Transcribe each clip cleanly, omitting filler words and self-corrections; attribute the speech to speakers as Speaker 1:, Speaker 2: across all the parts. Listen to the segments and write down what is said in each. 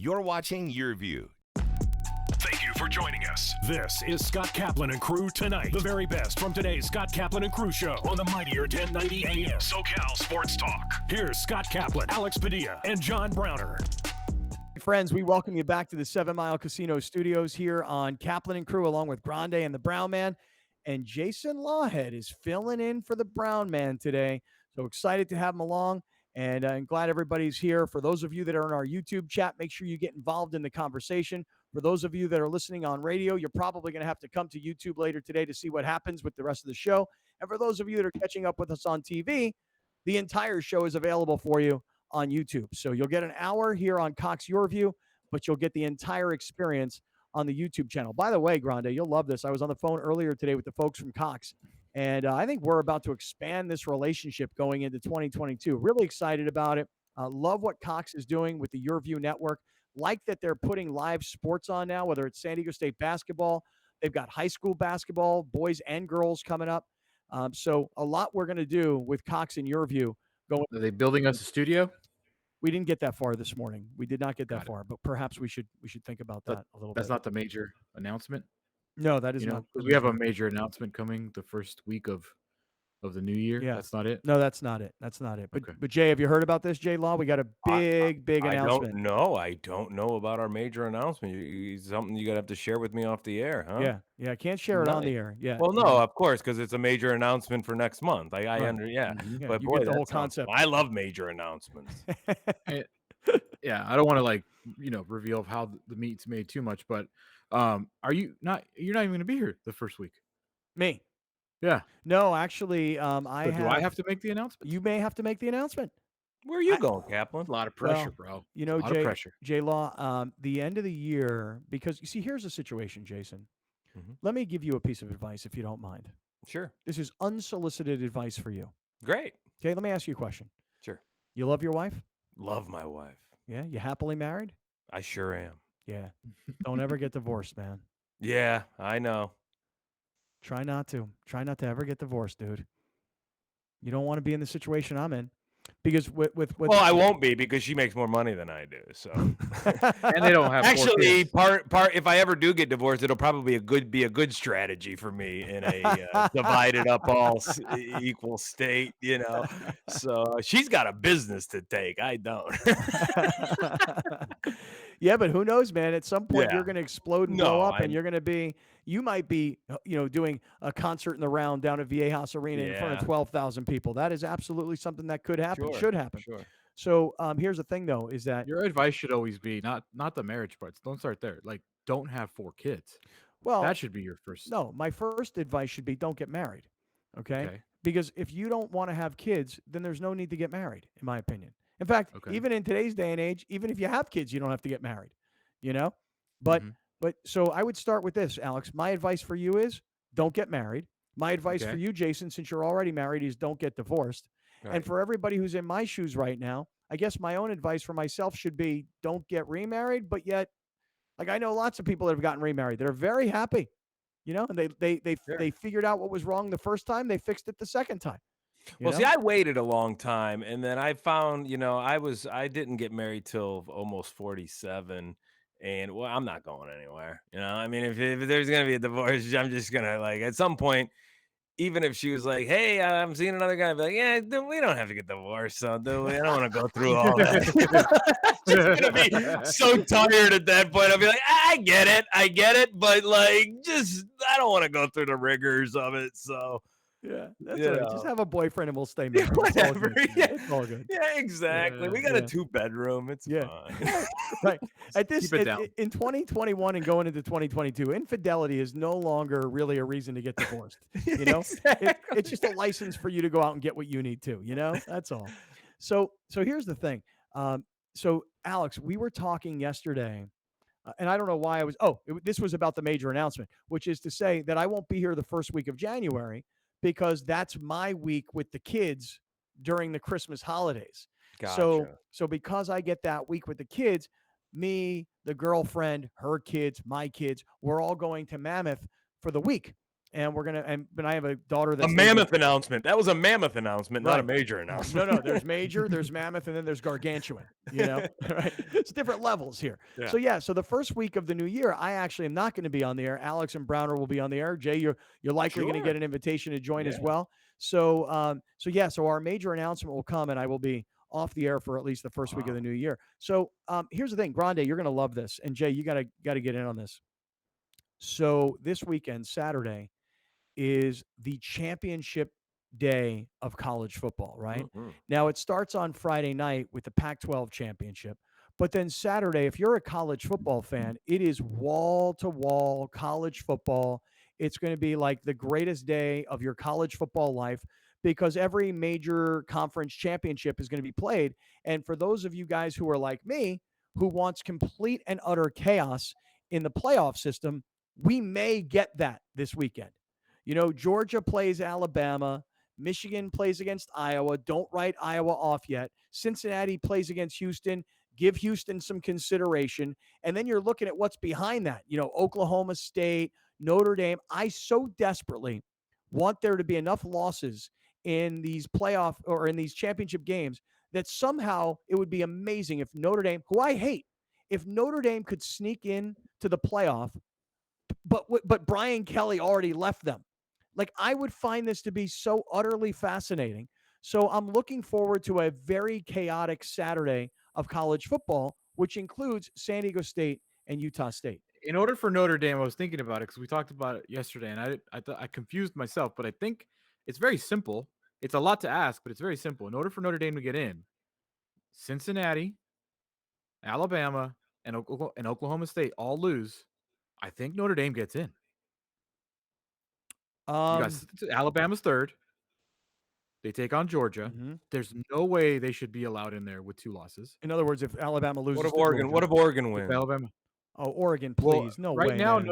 Speaker 1: You're watching Your View.
Speaker 2: Thank you for joining us. This is Scott Kaplan and Crew Tonight. The very best from today's Scott Kaplan and Crew show on the mightier 1090 AM SoCal Sports Talk. Here's Scott Kaplan, Alex Padilla, and John Browner.
Speaker 3: Friends, we welcome you back to the 7 Mile Casino Studios here on Kaplan and Crew, along with Grande and the Brown Man. And Jason Lawhead is filling in for the Brown Man today. So excited to have him along, and I'm glad everybody's here. For those of you that are in our YouTube chat, make sure you get involved in the conversation. For those of you that are listening on radio, you're probably going to have to come to YouTube later today to see what happens with the rest of the show. And for those of you that are catching up with us on TV, the entire show is available for you on YouTube. So you'll get an hour here on Cox Your View, but you'll get the entire experience on the YouTube channel. By the way, Grande, you'll love this. I was on the phone earlier today with the folks from Cox, and I think we're about to expand this relationship going into 2022. Really excited about it. Love what Cox is doing with the Your View network. Like that they're putting live sports on now, whether it's San Diego State basketball. They've got high school basketball, boys and girls coming up. So a lot we're going to do with Cox and Your View.
Speaker 4: Are they building us a studio?
Speaker 3: We didn't get that far this morning. We did not get that far, but perhaps we should think about that a little bit.
Speaker 4: That's not the major announcement?
Speaker 3: No, that is not.
Speaker 4: We have a major announcement coming the first week of the new year.
Speaker 3: Yeah.
Speaker 4: That's not it?
Speaker 3: No, that's not it. But Jay, have you heard about this, Jay Law? We got a big announcement.
Speaker 5: I don't know about our major announcement. Something you're going to have to share with me off the air, huh?
Speaker 3: Yeah. I can't share it on the air. Yeah.
Speaker 5: Well, no, of course, because it's a major announcement for next month. I
Speaker 3: Right.
Speaker 4: Mm-hmm.
Speaker 5: But
Speaker 3: you
Speaker 5: boy,
Speaker 3: get the
Speaker 5: that
Speaker 3: whole
Speaker 5: sounds
Speaker 3: concept.
Speaker 5: fun. I love major announcements.
Speaker 4: Yeah, I don't want to reveal how the meat's made too much, but you're not even going to be here the first week.
Speaker 3: Me?
Speaker 4: Yeah.
Speaker 3: No, actually,
Speaker 4: Do I have to make the announcement?
Speaker 3: You may have to make the announcement.
Speaker 5: Where are you going, Kaplan?
Speaker 4: A lot of pressure, bro.
Speaker 3: You know,
Speaker 4: a lot of pressure.
Speaker 3: Jay Law, the end of the year, because you see, here's the situation, Jason.
Speaker 5: Mhm.
Speaker 3: Let me give you a piece of advice, if you don't mind.
Speaker 5: Sure.
Speaker 3: This is unsolicited advice for you.
Speaker 5: Great.
Speaker 3: Okay, let me ask you a question.
Speaker 5: Sure.
Speaker 3: You love your wife?
Speaker 5: Love my wife.
Speaker 3: Yeah. You happily married?
Speaker 5: I sure am.
Speaker 3: Yeah. Don't ever get divorced, man.
Speaker 5: Yeah, I know.
Speaker 3: Try not to ever get divorced, dude. You don't want to be in the situation I'm in, because with
Speaker 5: Well, I won't be, because she makes more money than I do. So,
Speaker 4: And they don't have
Speaker 5: actually, part. If I ever do get divorced, it'll probably be a good strategy for me in a divided up all equal state. So she's got a business to take. I don't.
Speaker 3: Yeah, but who knows, man? At some point,
Speaker 5: Yeah.
Speaker 3: you're going to explode and blow up, and you might be, doing a concert in the round down at VA House Arena in front of 12,000 people. That is absolutely something that could happen, should happen.
Speaker 5: Sure.
Speaker 3: So here's the thing, though, is that
Speaker 4: Your advice should always be not the marriage parts. Don't start there. Like, don't have 4 kids.
Speaker 3: well,
Speaker 4: That should be your first.
Speaker 3: no, my first advice should be don't get married, okay? Because if you don't want to have kids, then there's no need to get married, in my opinion. In fact, even in today's day and age, even if you have kids, you don't have to get married, But
Speaker 4: Mhm.
Speaker 3: but so I would start with this, Alex. My advice for you is don't get married. My advice for you, Jason, since you're already married, is don't get divorced.
Speaker 5: Right.
Speaker 3: And for everybody who's in my shoes right now, I guess my own advice for myself should be don't get remarried, but yet, like, I know lots of people that have gotten remarried that are very happy, and they figured out what was wrong the first time, they fixed it the second time.
Speaker 5: Well, see, I waited a long time, and then I found, I didn't get married till almost 47, and well, I'm not going anywhere. I mean, if there's gonna be a divorce, I'm just gonna, like, at some point, even if she was like, "Hey, I'm seeing another guy," I'd be like, "Yeah, we don't have to get divorced, so do we? I don't want to go through all that." Just gonna be so tired at that point. I'll be like, "I get it, but like, I don't want to go through the rigors of it." So.
Speaker 3: Yeah, that's all right. Just have a boyfriend and we'll stay married.
Speaker 5: Whatever.
Speaker 3: It's all good.
Speaker 5: Yeah, exactly. We got a 2-bedroom. It's fine.
Speaker 3: Right. At this
Speaker 4: Keep it down.
Speaker 3: in 2021 and going into 2022, infidelity is no longer really a reason to get divorced. It's just a license for you to go out and get what you need to. That's all. So here's the thing. So Alex, we were talking yesterday. And I don't know why this was about the major announcement, which is to say that I won't be here the first week of January, because that's my week with the kids during the Christmas holidays.
Speaker 5: Gotcha.
Speaker 3: So because I get that week with the kids, me, the girlfriend, her kids, my kids, we're all going to Mammoth for the week. and but I have a daughter
Speaker 5: A
Speaker 3: that's
Speaker 5: mammoth announcement. That was a mammoth announcement, not a
Speaker 3: Right.
Speaker 5: major announcement.
Speaker 3: No, there's major, there's mammoth, and then there's gargantuan, right? It's different levels here.
Speaker 5: Yeah.
Speaker 3: So the first week of the new year, I actually am not going to be on the air. Alex and Browner will be on the air. Jay, you're likely going to
Speaker 5: Sure.
Speaker 3: get an invitation to join as
Speaker 5: Yeah.
Speaker 3: well. So our major announcement will come, and I will be off the air for at least the first week of the new year. So here's the thing, Grande, you're going to love this, and Jay, you got to get in on this. So this weekend, Saturday, is the championship day of college football, right?
Speaker 5: Mhm.
Speaker 3: Now it starts on Friday night with the Pac-12 championship, but then Saturday, if you're a college football fan, it is wall to wall college football. It's going to be like the greatest day of your college football life because every major conference championship is going to be played. And for those of you guys who are like me, who wants complete and utter chaos in the playoff system, we may get that this weekend. Georgia plays Alabama. Michigan plays against Iowa. Don't write Iowa off yet. Cincinnati plays against Houston. Give Houston some consideration. And then you're looking at what's behind that. Oklahoma State, Notre Dame. I so desperately want there to be enough losses in these playoff or in these championship games that somehow it would be amazing if Notre Dame, who I hate, if Notre Dame could sneak in to the playoff, but Brian Kelly already left them. Like, I would find this to be so utterly fascinating. So I'm looking forward to a very chaotic Saturday of college football, which includes San Diego State and Utah State.
Speaker 4: In order for Notre Dame, I was thinking about it because we talked about it yesterday, and I confused myself, but I think it's very simple. It's a lot to ask, but it's very simple. In order for Notre Dame to get in, Cincinnati, Alabama, and Oklahoma State all lose. I think Notre Dame gets in. You guys, Alabama's third. They take on Georgia.
Speaker 3: Mm-hmm.
Speaker 4: There's no way they should be allowed in there with 2 losses.
Speaker 3: In other words, if Alabama loses,
Speaker 5: What if Oregon? What if Oregon wins?
Speaker 4: Alabama.
Speaker 3: Oh, Oregon, please, no
Speaker 4: right
Speaker 3: way.
Speaker 4: Now,
Speaker 3: man.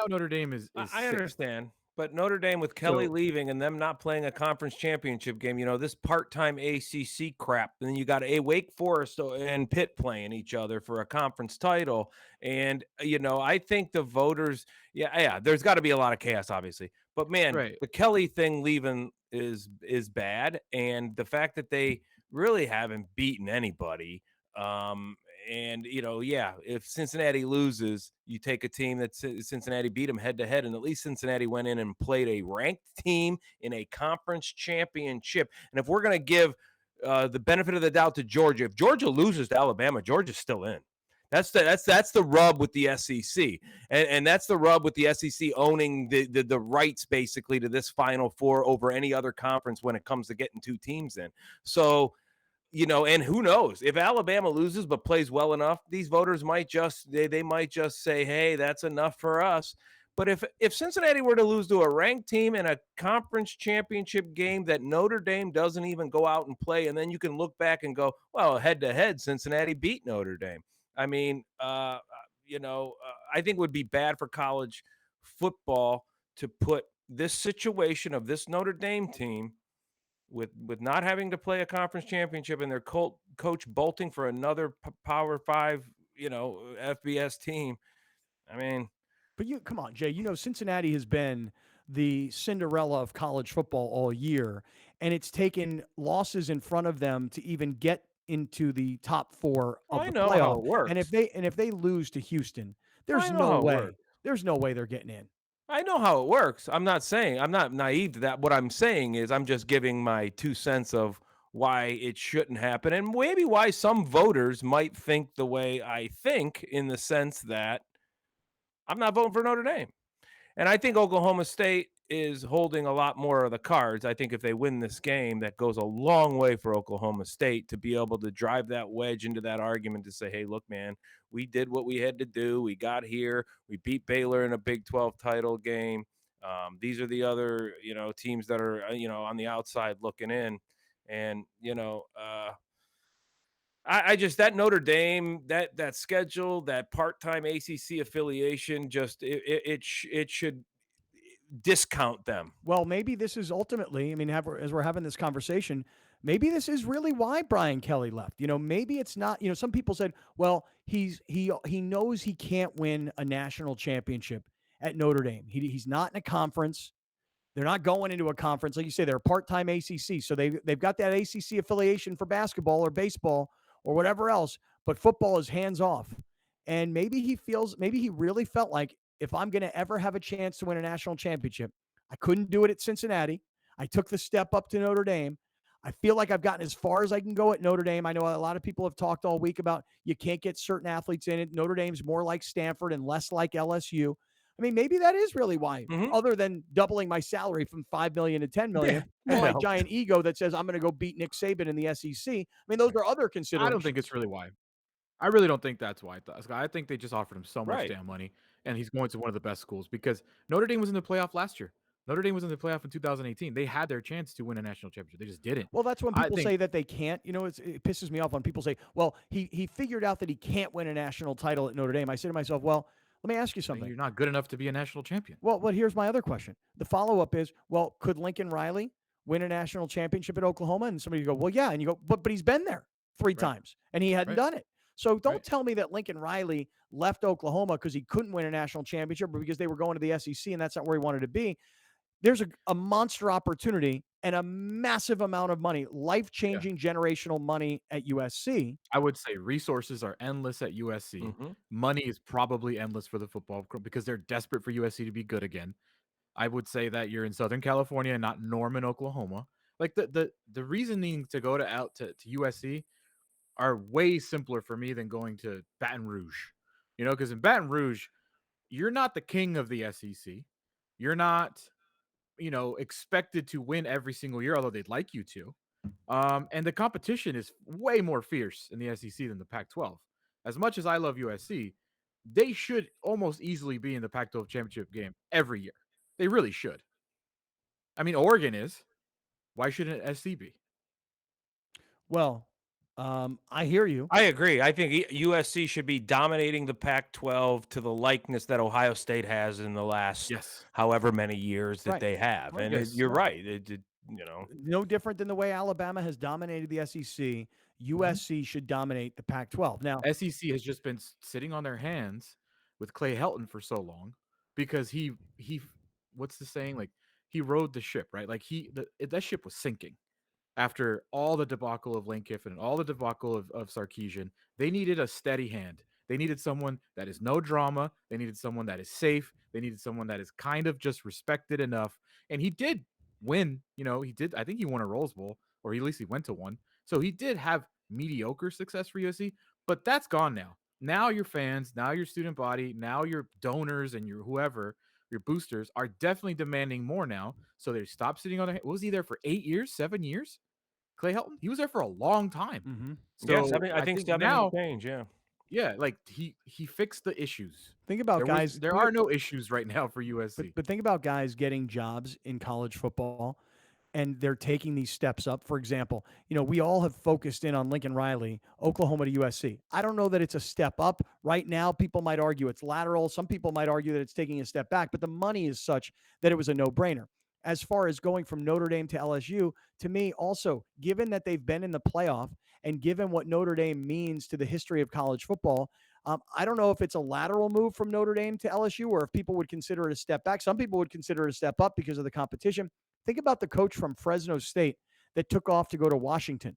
Speaker 4: Notre Dame is.
Speaker 5: I understand, but Notre Dame with Kelly leaving and them not playing a conference championship game, this part-time ACC crap. And then you got a Wake Forest and Pitt playing each other for a conference title. And I think the voters, there's got to be a lot of chaos, obviously. But man, the Kelly thing leaving is bad, and the fact that they really haven't beaten anybody. And if Cincinnati loses, you take a team that Cincinnati beat them head to head, and at least Cincinnati went in and played a ranked team in a conference championship. And if we're going to give the benefit of the doubt to Georgia, if Georgia loses to Alabama, Georgia's still in. That's the rub with the SEC, and that's the rub with the SEC owning the rights basically to this Final Four over any other conference when it comes to getting 2 teams in. So. And who knows if Alabama loses but plays well enough, these voters might just they might just say, hey, that's enough for us. But if Cincinnati were to lose to a ranked team in a conference championship game that Notre Dame doesn't even go out and play, and then you can look back and go, well, head to head, Cincinnati beat Notre Dame. I mean, I think it would be bad for college football to put this situation of this Notre Dame team with not having to play a conference championship and their coach bolting for another Power 5, FBS team. I mean,
Speaker 3: but come on, Jay. Cincinnati has been the Cinderella of college football all year, and it's taken losses in front of them to even get into the top 4 of the playoff.
Speaker 5: How it works.
Speaker 3: And if they lose to Houston, there's no way. There's no way they're getting in.
Speaker 5: I know how it works. I'm not naive to that. What I'm saying is I'm just giving my 2 cents of why it shouldn't happen and maybe why some voters might think the way I think, in the sense that I'm not voting for Notre Dame. And I think Oklahoma State is holding a lot more of the cards. I think if they win this game, that goes a long way for Oklahoma State to be able to drive that wedge into that argument to say, hey, look, man, we did what we had to do. We got here. We beat Baylor in a Big 12 title game. These are the other, teams that are, on the outside looking in. And, I just, that Notre Dame, that schedule, that part-time ACC affiliation, just it should discount them.
Speaker 3: Well, maybe this is ultimately, as we're having this conversation, maybe this is really why Brian Kelly left. Maybe it's not. Some people said, well, he knows he can't win a national championship at Notre Dame. He's not in a conference. They're not going into a conference. Like you say, they're a part-time ACC. So they've got that ACC affiliation for basketball or baseball or whatever else, but football is hands off. And maybe he really felt like, if I'm going to ever have a chance to win a national championship, I couldn't do it at Cincinnati. I took the step up to Notre Dame. I feel like I've gotten as far as I can go at Notre Dame. I know a lot of people have talked all week about you can't get certain athletes in it. Notre Dame's more like Stanford and less like LSU. I mean, maybe that is really why, other than doubling my salary from $5 million to $10 million, and my giant ego that says I'm going to go beat Nick Saban in the SEC. I mean, those are other
Speaker 4: I
Speaker 3: considerations.
Speaker 4: don't think it's really why. I really don't think that's why. I think they just offered him so much
Speaker 5: Right.
Speaker 4: damn money, and he's going to one of the best schools because Notre Dame was in the playoff last year. Notre Dame was in the playoff in 2018. They had their chance to win a national championship. They just didn't.
Speaker 3: Well, that's when
Speaker 4: I
Speaker 3: people
Speaker 4: think-
Speaker 3: say that they can't. You know, it pisses me off when people say, well, he figured out that he can't win a national title at Notre Dame. I say to myself, well, let me ask you something.
Speaker 4: You're not good enough to be a national champion.
Speaker 3: Well, here's my other question. The follow-up is, well, could Lincoln Riley win a national championship at Oklahoma? And somebody go, well, yeah. And you go, but he's been there three times, and he hadn't done it. So don't tell me that Lincoln Riley left Oklahoma because he couldn't win a national championship or because they were going to the SEC and that's not where he wanted to be. There's a monster opportunity and a massive amount of money, life-changing generational money at USC.
Speaker 4: I would say resources are endless at USC. Money is probably endless for the football because they're desperate for USC to be good again. I would say that you're in Southern California and not Norman, Oklahoma. Like the reasoning to go to USC are way simpler for me than going to Baton Rouge. You know, because in Baton Rouge, you're not the king of the SEC. You're not, expected to win every single year, although they'd like you to. And the competition is way more fierce in the SEC than the Pac-12. As much as I love USC, they should almost easily be in the Pac-12 championship game every year. They really should. I mean, Oregon is. Why shouldn't SC be?
Speaker 3: Well, I hear you.
Speaker 5: I agree. I think USC should be dominating the Pac-12 to the likeness that Ohio State has in the last however many years that they have. And you're right.
Speaker 3: No different than the way Alabama has dominated the SEC. USC should dominate the Pac-12. Now,
Speaker 4: SEC has just been sitting on their hands with Clay Helton for so long because he what's the saying? Like, he rode the ship, right? Like that ship was sinking. After all the debacle of Lane Kiffin and all the debacle of Sarkisian, they needed a steady hand. They needed someone that is no drama. They needed someone that is safe. They needed someone that is kind of just respected enough. And he did win. He did. I think he won a Rose Bowl, or at least he went to one. So he did have mediocre success for USC, but that's gone now. Now your fans, now your student body, now your donors and your whoever, your boosters are definitely demanding more now. So they stop sitting on their. Was he there for 8 years, 7 years? Clay Helton, he was there for a long time.
Speaker 5: So yes, I think now change.
Speaker 4: Yeah, like he fixed the issues.
Speaker 3: Think about guys.
Speaker 4: There are no issues right now for USC.
Speaker 3: But think about guys getting jobs in college football, and they're taking these steps up. For example, we all have focused in on Lincoln Riley, Oklahoma to USC. I don't know that it's a step up right now. People might argue it's lateral. Some people might argue that it's taking a step back, but the money is such that it was a no-brainer. As far as going from Notre Dame to LSU, to me also, given that they've been in the playoff and given what Notre Dame means to the history of college football, I don't know if it's a lateral move from Notre Dame to LSU or if people would consider it a step back. Some people would consider it a step up because of the competition. Think about the coach from Fresno State that took off to go to Washington.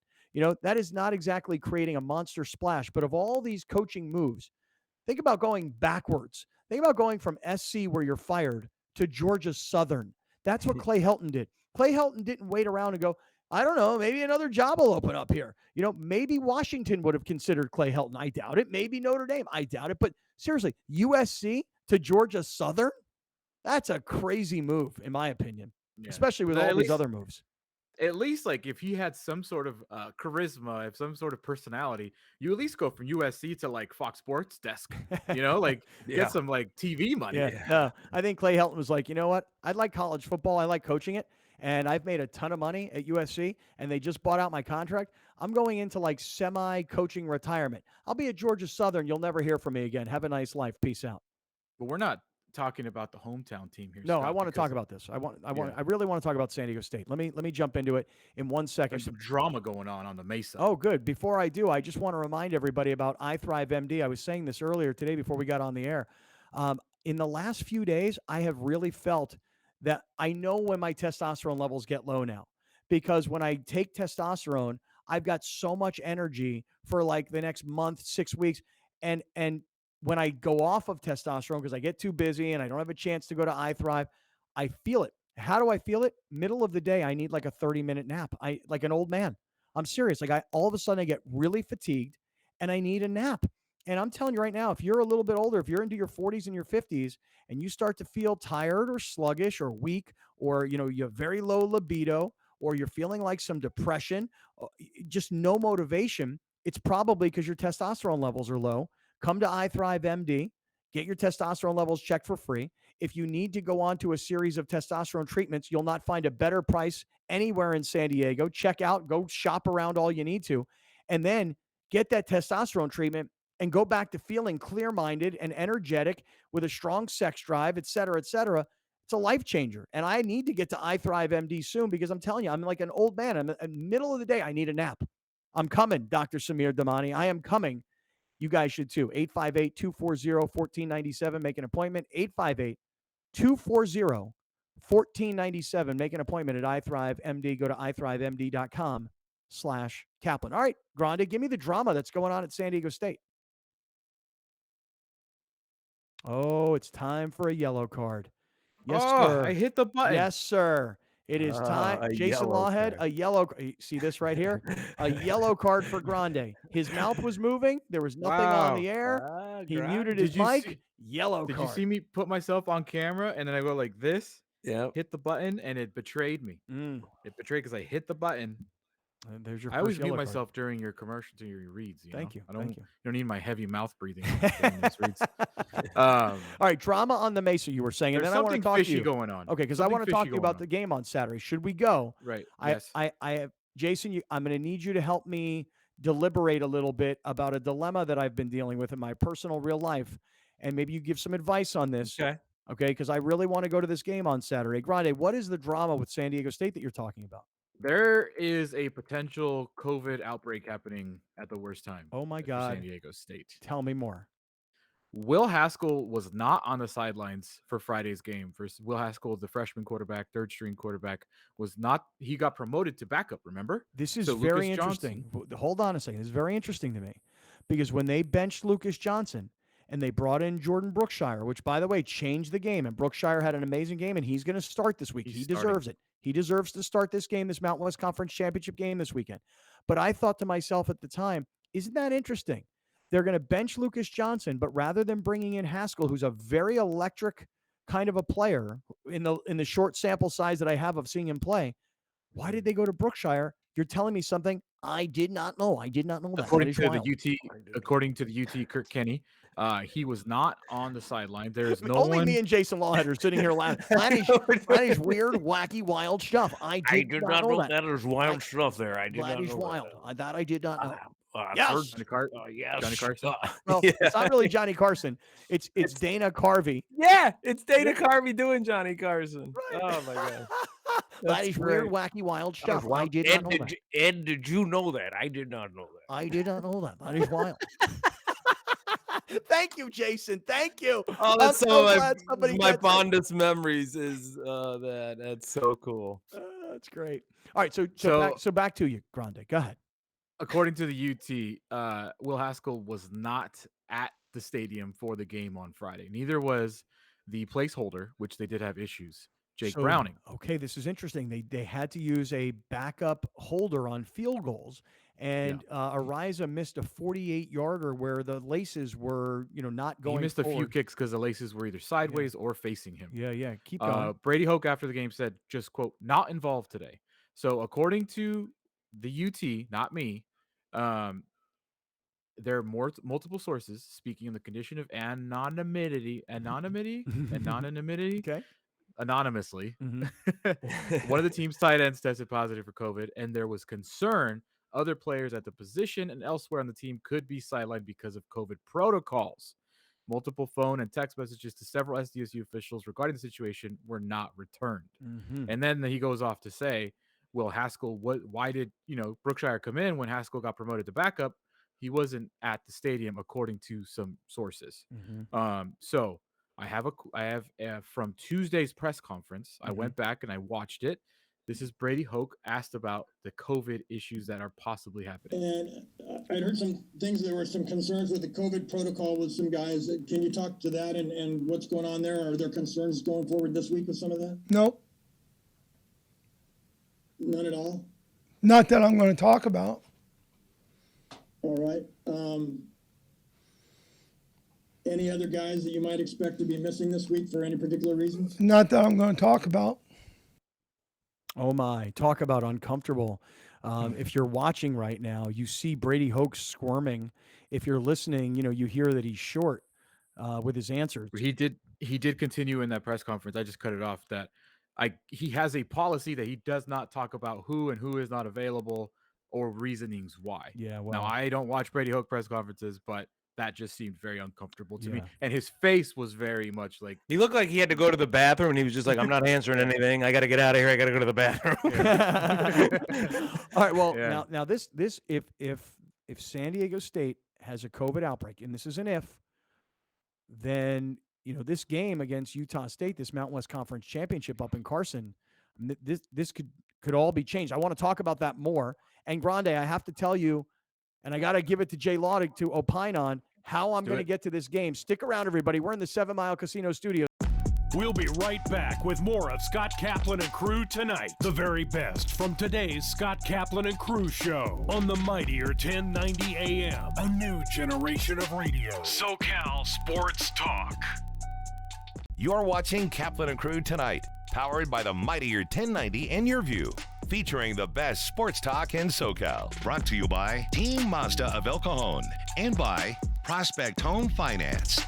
Speaker 3: That is not exactly creating a monster splash, but of all these coaching moves, think about going backwards. Think about going from SC, where you're fired, to Georgia Southern. That's what Clay Helton did. Clay Helton didn't wait around and go, I don't know, maybe another job will open up here. Maybe Washington would have considered Clay Helton. I doubt it. Maybe Notre Dame. I doubt it. But seriously, USC to Georgia Southern, that's a crazy move, in my opinion, especially with all these other moves.
Speaker 4: At least, like, if he had some sort of charisma, if some sort of personality, you at least go from USC to like Fox Sports desk, get some like TV money.
Speaker 3: No, I think Clay Helton was like, you know what? I like college football. I like coaching it. And I've made a ton of money at USC, and they just bought out my contract. I'm going into like semi-coaching retirement. I'll be at Georgia Southern. You'll never hear from me again. Have a nice life. Peace out.
Speaker 4: But we're not talking about the hometown team here.
Speaker 3: No,
Speaker 4: Scott,
Speaker 3: I want to talk about this. I really want to talk about San Diego State. Let me jump into it in 1 second.
Speaker 4: There's some drama going on the Mesa.
Speaker 3: Oh, good. Before I do, I just want to remind everybody about iThrive MD. I was saying this earlier today before we got on the air. in the last few days, I have really felt that I know when my testosterone levels get low now, because when I take testosterone, I've got so much energy for like the next month, 6 weeks. And when I go off of testosterone because I get too busy and I don't have a chance to go to iThrive, I feel it. How do I feel it? Middle of the day, I need like a 30-minute nap. I like an old man. I'm serious. Like I all of a sudden I get really fatigued and I need a nap. And I'm telling you right now, if you're a little bit older, if you're into your 40s and your 50s and you start to feel tired or sluggish or weak, or you have very low libido, or you're feeling like some depression, just no motivation, it's probably because your testosterone levels are low. Come to iThrive MD, get your testosterone levels checked for free. If you need to go on to a series of testosterone treatments, you'll not find a better price anywhere in San Diego. Check out, go shop around all you need to, and then get that testosterone treatment and go back to feeling clear-minded and energetic with a strong sex drive, et cetera, et cetera. It's a life changer. And I need to get to iThrive MD soon because I'm telling you, I'm like an old man. I'm in the middle of the day. I need a nap. I'm coming, Dr. Samir Damani. I am coming. You guys should too. 858-240-1497. Make an appointment. 858-240-1497. Make an appointment at iThrive MD. Go to ithrivemd.com/Kaplan. All right, Grande, give me the drama that's going on at San Diego State. Oh, it's time for a yellow card. Yes, sir.
Speaker 4: I hit the button.
Speaker 3: Yes, sir. It is time.
Speaker 5: A
Speaker 3: Jason
Speaker 5: yellow
Speaker 3: Lawhead,
Speaker 5: card.
Speaker 3: a yellow. See this right here? A yellow card for Grande. His mouth was moving. There was nothing on the air. He muted his mic. Yellow
Speaker 4: Did
Speaker 3: card.
Speaker 4: you see me put myself on camera and then I go like this?
Speaker 5: Yeah.
Speaker 4: Hit the button and it betrayed me. It betrayed because I hit the button.
Speaker 3: And there's your
Speaker 4: I always
Speaker 3: first
Speaker 4: mute
Speaker 3: yellow card.
Speaker 4: myself during your commercial, during your reads.
Speaker 3: Thank you.
Speaker 4: I don't.
Speaker 3: Thank you.
Speaker 4: You don't need my heavy mouth breathing during these reads.
Speaker 3: All right, drama on the Mesa. You were saying, and
Speaker 4: There's
Speaker 3: then I want to
Speaker 4: something
Speaker 3: talk to
Speaker 4: fishy
Speaker 3: you.
Speaker 4: going on.
Speaker 3: Okay, because I want to talk to you about
Speaker 4: on.
Speaker 3: the game on Saturday. Should we go?
Speaker 4: Right.
Speaker 3: Yes.
Speaker 4: Yes.
Speaker 3: I have Jason. I'm going to need you to help me deliberate a little bit about a dilemma that I've been dealing with in my personal real life, and maybe you give some advice on this.
Speaker 5: Okay.
Speaker 3: Okay, because I really want to go to this game on Saturday. Grande, what is the drama with San Diego State that you're talking about?
Speaker 4: There is a potential COVID outbreak happening at the worst time.
Speaker 3: Oh my
Speaker 4: for
Speaker 3: God.
Speaker 4: San Diego State.
Speaker 3: Tell me more.
Speaker 4: Will Haskell was not on the sidelines for Friday's game. Will Haskell, the freshman quarterback, third string quarterback, was not. He got promoted to backup. Remember?
Speaker 3: This is
Speaker 4: So
Speaker 3: very
Speaker 4: Lucas
Speaker 3: interesting.
Speaker 4: Johnson-
Speaker 3: Hold on a second. This is very interesting to me because when they benched Lucas Johnson and they brought in Jordan Brookshire, which, by the way, changed the game, and Brookshire had an amazing game, and he's going to start this week. He deserves it. He deserves to start this game, this Mountain West Conference Championship game this weekend. But I thought to myself at the time, isn't that interesting? They're going to bench Lucas Johnson, but rather than bringing in Haskell, who's a very electric kind of a player in the short sample size that I have of seeing him play, why did they go to Brookshire? You're telling me something I did not know. I did not know that.
Speaker 4: According to the UT, Kirk Kenny, he was not on the sideline. There's no
Speaker 3: Only
Speaker 4: one.
Speaker 3: me and Jason Lawhead are sitting here laughing. That is weird, wacky, wild stuff. I did not know that.
Speaker 5: That is wild stuff there. I did
Speaker 3: That
Speaker 5: not
Speaker 3: is
Speaker 5: know
Speaker 3: wild. That I did not know.
Speaker 4: Yes.
Speaker 5: Yes.
Speaker 4: Johnny Carson.
Speaker 3: Well, it's not really Johnny Carson. It's Dana Carvey.
Speaker 5: Yeah, it's Dana Carvey doing Johnny Carson.
Speaker 3: Right.
Speaker 5: Oh my God.
Speaker 3: That is weird, wacky, wild stuff. I did not know that.
Speaker 5: Ed, did you know that? I did not know that.
Speaker 3: I did not know that. That is wild. Thank you, Jason. Thank you.
Speaker 5: Oh, that's
Speaker 3: I'm
Speaker 5: so
Speaker 3: glad somebody
Speaker 5: my
Speaker 3: gets it.
Speaker 5: fondest memories is that. That's so cool.
Speaker 3: That's great. All right, so back to you, Grande. Go ahead.
Speaker 4: According to the UT, Will Haskell was not at the stadium for the game on Friday. Neither was the placeholder, which they did have issues, Jake Browning.
Speaker 3: Okay, this is interesting. They had to use a backup holder on field goals, and Ariza missed a 48-yarder where the laces were, not going.
Speaker 4: He missed
Speaker 3: forward.
Speaker 4: a few kicks because the laces were either sideways or facing him.
Speaker 3: Yeah. Keep going.
Speaker 4: Brady Hoke after the game said, just quote, not involved today. So according to the UT, not me, there are multiple sources speaking in the condition of anonymity,
Speaker 3: Okay.
Speaker 4: anonymously.
Speaker 3: Mm-hmm.
Speaker 4: One of the team's tight ends tested positive for COVID, and there was concern other players at the position and elsewhere on the team could be sidelined because of COVID protocols. Multiple phone and text messages to several SDSU officials regarding the situation were not returned.
Speaker 3: Mm-hmm.
Speaker 4: And then he goes off to say, well, Haskell, why did, Brookshire come in when Haskell got promoted to backup? He wasn't at the stadium, according to some sources.
Speaker 3: Mm-hmm.
Speaker 4: So I have from Tuesday's press conference. I went back and I watched it. This is Brady Hoke asked about the COVID issues that are possibly happening.
Speaker 1: And I'd heard some things. There were some concerns with the COVID protocol with some guys. Can you talk to that and what's going on there? Are there concerns going forward this week with some of that?
Speaker 6: Nope.
Speaker 1: None at all?
Speaker 6: Not that I'm going to talk about.
Speaker 1: All right. Any other guys that you might expect to be missing this week for any particular reasons?
Speaker 6: Not that I'm going to talk about.
Speaker 3: Oh my, talk about uncomfortable. If you're watching right now, you see Brady Hoke squirming. If you're listening, you hear that he's short with his answers.
Speaker 4: He did continue in that press conference. I just cut it off that he has a policy that he does not talk about who and who is not available or reasonings why.
Speaker 3: Yeah, well,
Speaker 4: now I don't watch Brady Hoke press conferences, but that just seemed very uncomfortable to me.
Speaker 3: Yeah.
Speaker 4: And his face was very much like
Speaker 5: He looked like he had to go to the bathroom, and he was just like, "I'm not answering anything. I got to get out of here. I got to go to the bathroom."
Speaker 3: All right. Well,
Speaker 4: Yeah.
Speaker 3: now this if San Diego State has a COVID outbreak, and this is an if, then this game against Utah State, this Mountain West Conference Championship up in Carson, this could all be changed. I want to talk about that more. And Grande, I have to tell you, and I got to give it to Jay Law to opine on how I'm going to get to this game. Stick around, everybody. We're in the 7 Mile Casino studio.
Speaker 2: We'll be right back with more of Scott Kaplan and Crew tonight. The very best from today's Scott Kaplan and Crew show on the mightier 1090 AM. A new generation of radio. SoCal Sports Talk.
Speaker 7: You're watching Kaplan and Crew tonight, powered by the mightier 1090 and Your View, featuring the best sports talk in SoCal. Brought to you by Team Mazda of El Cajon and by Prospect Home Finance.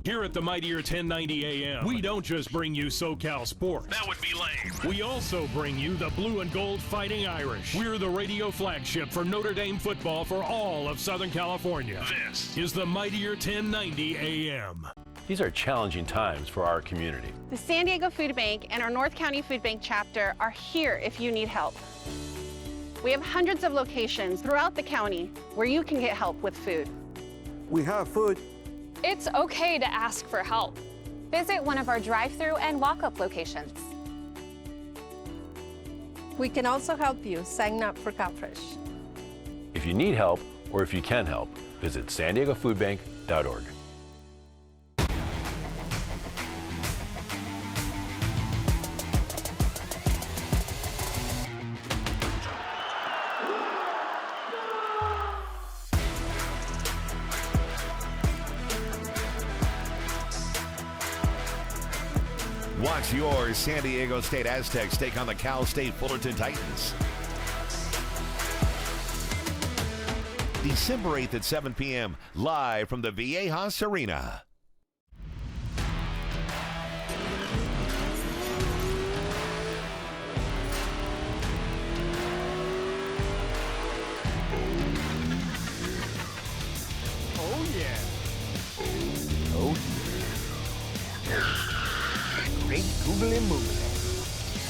Speaker 2: Here at the mightier 1090 AM, we don't just bring you SoCal sports. That would be lame. We also bring you the blue and gold Fighting Irish. We're the radio flagship for Notre Dame football for all of Southern California. This is the mightier 1090 AM.
Speaker 8: These are challenging times for our community.
Speaker 9: The San Diego Food Bank and our North County Food Bank chapter are here if you need help. We have hundreds of locations throughout the county where you can get help with food.
Speaker 10: We have food.
Speaker 11: It's okay to ask for help.
Speaker 9: Visit one of our drive-through and walk-up locations.
Speaker 11: We can also help you sign up for CalFresh.
Speaker 8: If you need help or if you can help, visit SanDiegoFoodBank.org.
Speaker 7: Watch your San Diego State Aztecs take on the Cal State Fullerton Titans. December 8th at 7 p.m., live from the Viejas Arena.
Speaker 3: Oh, yeah.
Speaker 7: Oh, great googly moogly.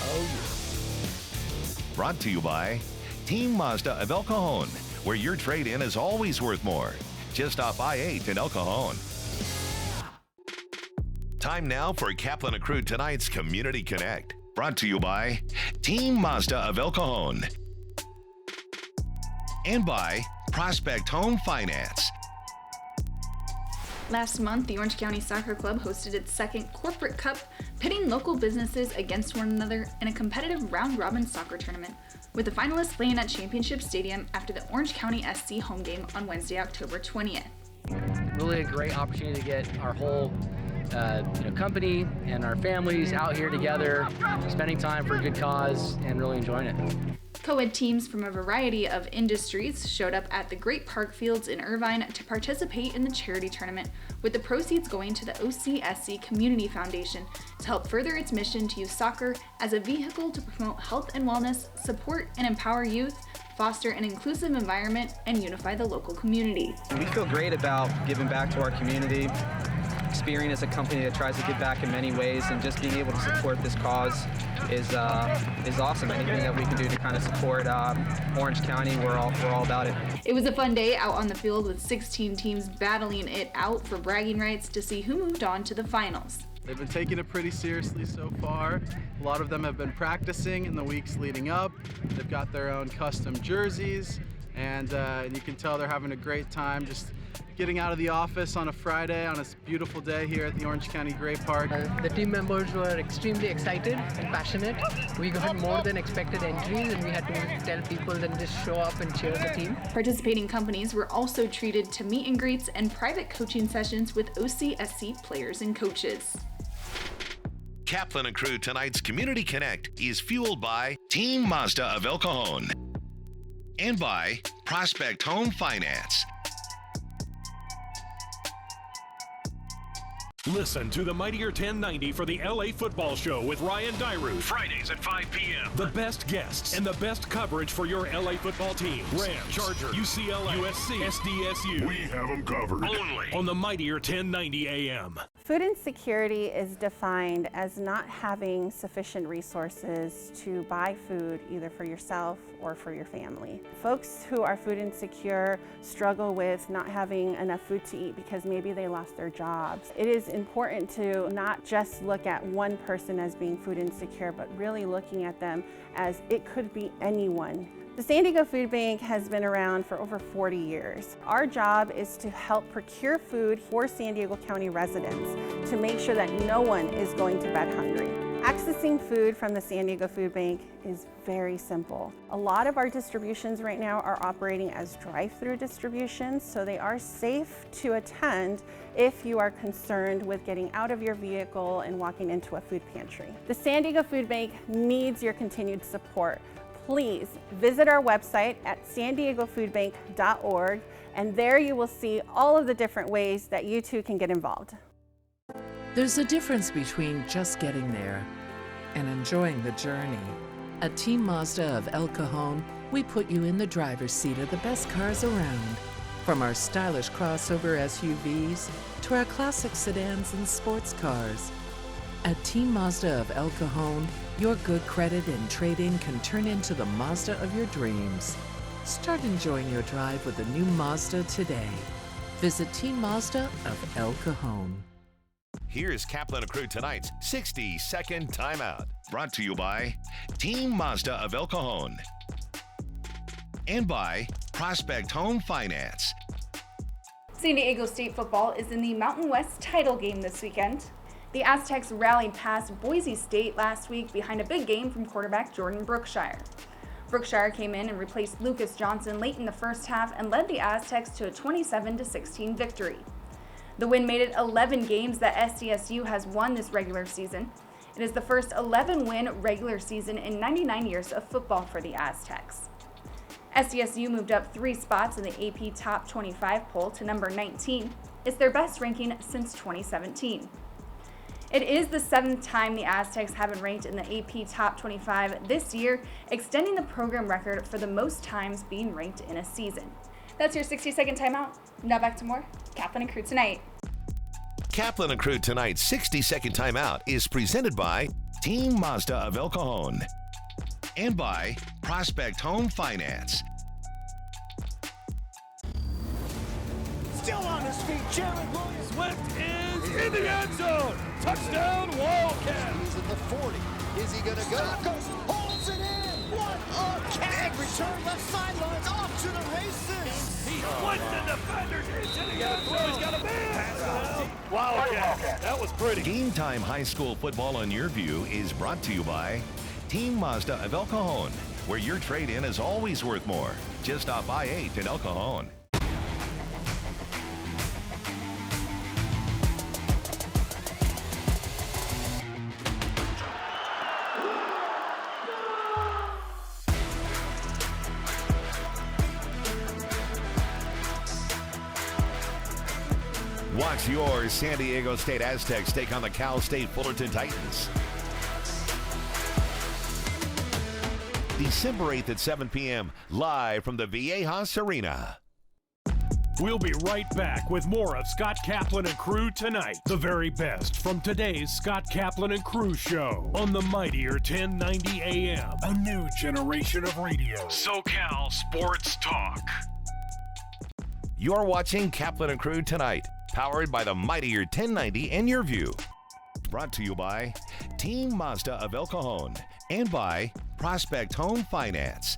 Speaker 7: Oh, yeah. Brought to you by Team Mazda of El Cajon, where your trade-in is always worth more. Just off I-8 in El Cajon. Time now for Kaplan and Crew tonight's Community Connect. Brought to you by Team Mazda of El Cajon. And by Prospect Home Finance.
Speaker 12: Last month, the Orange County Soccer Club hosted its second Corporate Cup, pitting local businesses against one another in a competitive round-robin soccer tournament, with the finalists playing at Championship Stadium after the Orange County SC home game on Wednesday, October 20th.
Speaker 13: Really a great opportunity to get our whole company and our families out here together, spending time for a good cause and really enjoying it.
Speaker 12: Co-ed teams from a variety of industries showed up at the Great Park Fields in Irvine to participate in the charity tournament, with the proceeds going to the OCSC Community Foundation to help further its mission to use soccer as a vehicle to promote health and wellness, support and empower youth, foster an inclusive environment, and unify the local community.
Speaker 14: We feel great about giving back to our community, persevering as a company that tries to give back in many ways, and just being able to support this cause is awesome. Anything that we can do to kind of support Orange County, we're all about it.
Speaker 12: It was a fun day out on the field with 16 teams battling it out for bragging rights to see who moved on to the finals.
Speaker 15: They've been taking it pretty seriously so far. A lot of them have been practicing in the weeks leading up. They've got their own custom jerseys, and you can tell they're having a great time just getting out of the office on a Friday on a beautiful day here at the Orange County Great Park.
Speaker 16: The team members were extremely excited and passionate. We got more than expected entries, and we had to tell people to just show up and cheer the team.
Speaker 12: Participating companies were also treated to meet and greets and private coaching sessions with OCSC players and coaches.
Speaker 7: Kaplan and Crew tonight's Community Connect is fueled by Team Mazda of El Cajon and by Prospect Home Finance.
Speaker 2: Listen to the Mightier 1090 for the LA Football Show with Ryan Dyru. Fridays at 5 p.m. The best guests and the best coverage for your LA football teams. Rams, Chargers, UCLA, USC, SDSU. We have them covered. Only on the Mightier 1090 AM.
Speaker 9: Food insecurity is defined as not having sufficient resources to buy food either for yourself or for your family. Folks who are food insecure struggle with not having enough food to eat because maybe they lost their jobs. It is important to not just look at one person as being food insecure, but really looking at them as it could be anyone. The San Diego Food Bank has been around for over 40 years. Our job is to help procure food for San Diego County residents to make sure that no one is going to bed hungry. Accessing food from the San Diego Food Bank is very simple. A lot of our distributions right now are operating as drive-through distributions, so they are safe to attend if you are concerned with getting out of your vehicle and walking into a food pantry. The San Diego Food Bank needs your continued support. Please visit our website at sandiegofoodbank.org, and there you will see all of the different ways that you too can get involved.
Speaker 17: There's a difference between just getting there and enjoying the journey. At Team Mazda of El Cajon, we put you in the driver's seat of the best cars around. From our stylish crossover SUVs to our classic sedans and sports cars. At Team Mazda of El Cajon, your good credit and trade-in can turn into the Mazda of your dreams. Start enjoying your drive with a new Mazda today. Visit Team Mazda of El Cajon.
Speaker 7: Here's Kaplan and Crew tonight's 60-second timeout. Brought to you by Team Mazda of El Cajon and by Prospect Home Finance.
Speaker 12: San Diego State football is in the Mountain West title game this weekend. The Aztecs rallied past Boise State last week behind a big game from quarterback Jordan Brookshire. Brookshire came in and replaced Lucas Johnson late in the first half and led the Aztecs to a 27-16 victory. The win made it 11 games that SDSU has won this regular season. It is the first 11-win regular season in 99 years of football for the Aztecs. SDSU moved up 3 spots in the AP Top 25 poll to number 19. It's their best ranking since 2017. It is the 7th time the Aztecs have been ranked in the AP Top 25 this year, extending the program record for the most times being ranked in a season. That's your 60-second timeout. Now back to more Kaplan and Crew Tonight.
Speaker 7: Kaplan and Crew tonight's 60-second timeout is presented by Team Mazda of El Cajon and by Prospect Home Finance.
Speaker 18: Still on his feet, Jared Williams Swift is in the end zone. Touchdown, Wildcat. He's in the 40. Is he gonna go? Holds it in. What a catch! Big return left sideline, off to the races. He splits the defenders into the end zone. He's got a man. Wildcat. That was pretty.
Speaker 7: Game Time High School Football on Your View is brought to you by Team Mazda of El Cajon, where your trade-in is always worth more. Just off I-8 in El Cajon. Watch your San Diego State Aztecs take on the Cal State Fullerton Titans. December 8th at 7 p.m. live from the Viejas Arena.
Speaker 2: We'll be right back with more of Scott Kaplan and Crew tonight. The very best from today's Scott Kaplan and Crew show on the mightier 1090 AM. A new generation of radio. SoCal Sports Talk.
Speaker 7: You're watching Kaplan and Crew tonight, powered by the mightier 1090 and Your View. Brought to you by Team Mazda of El Cajon and by Prospect Home Finance.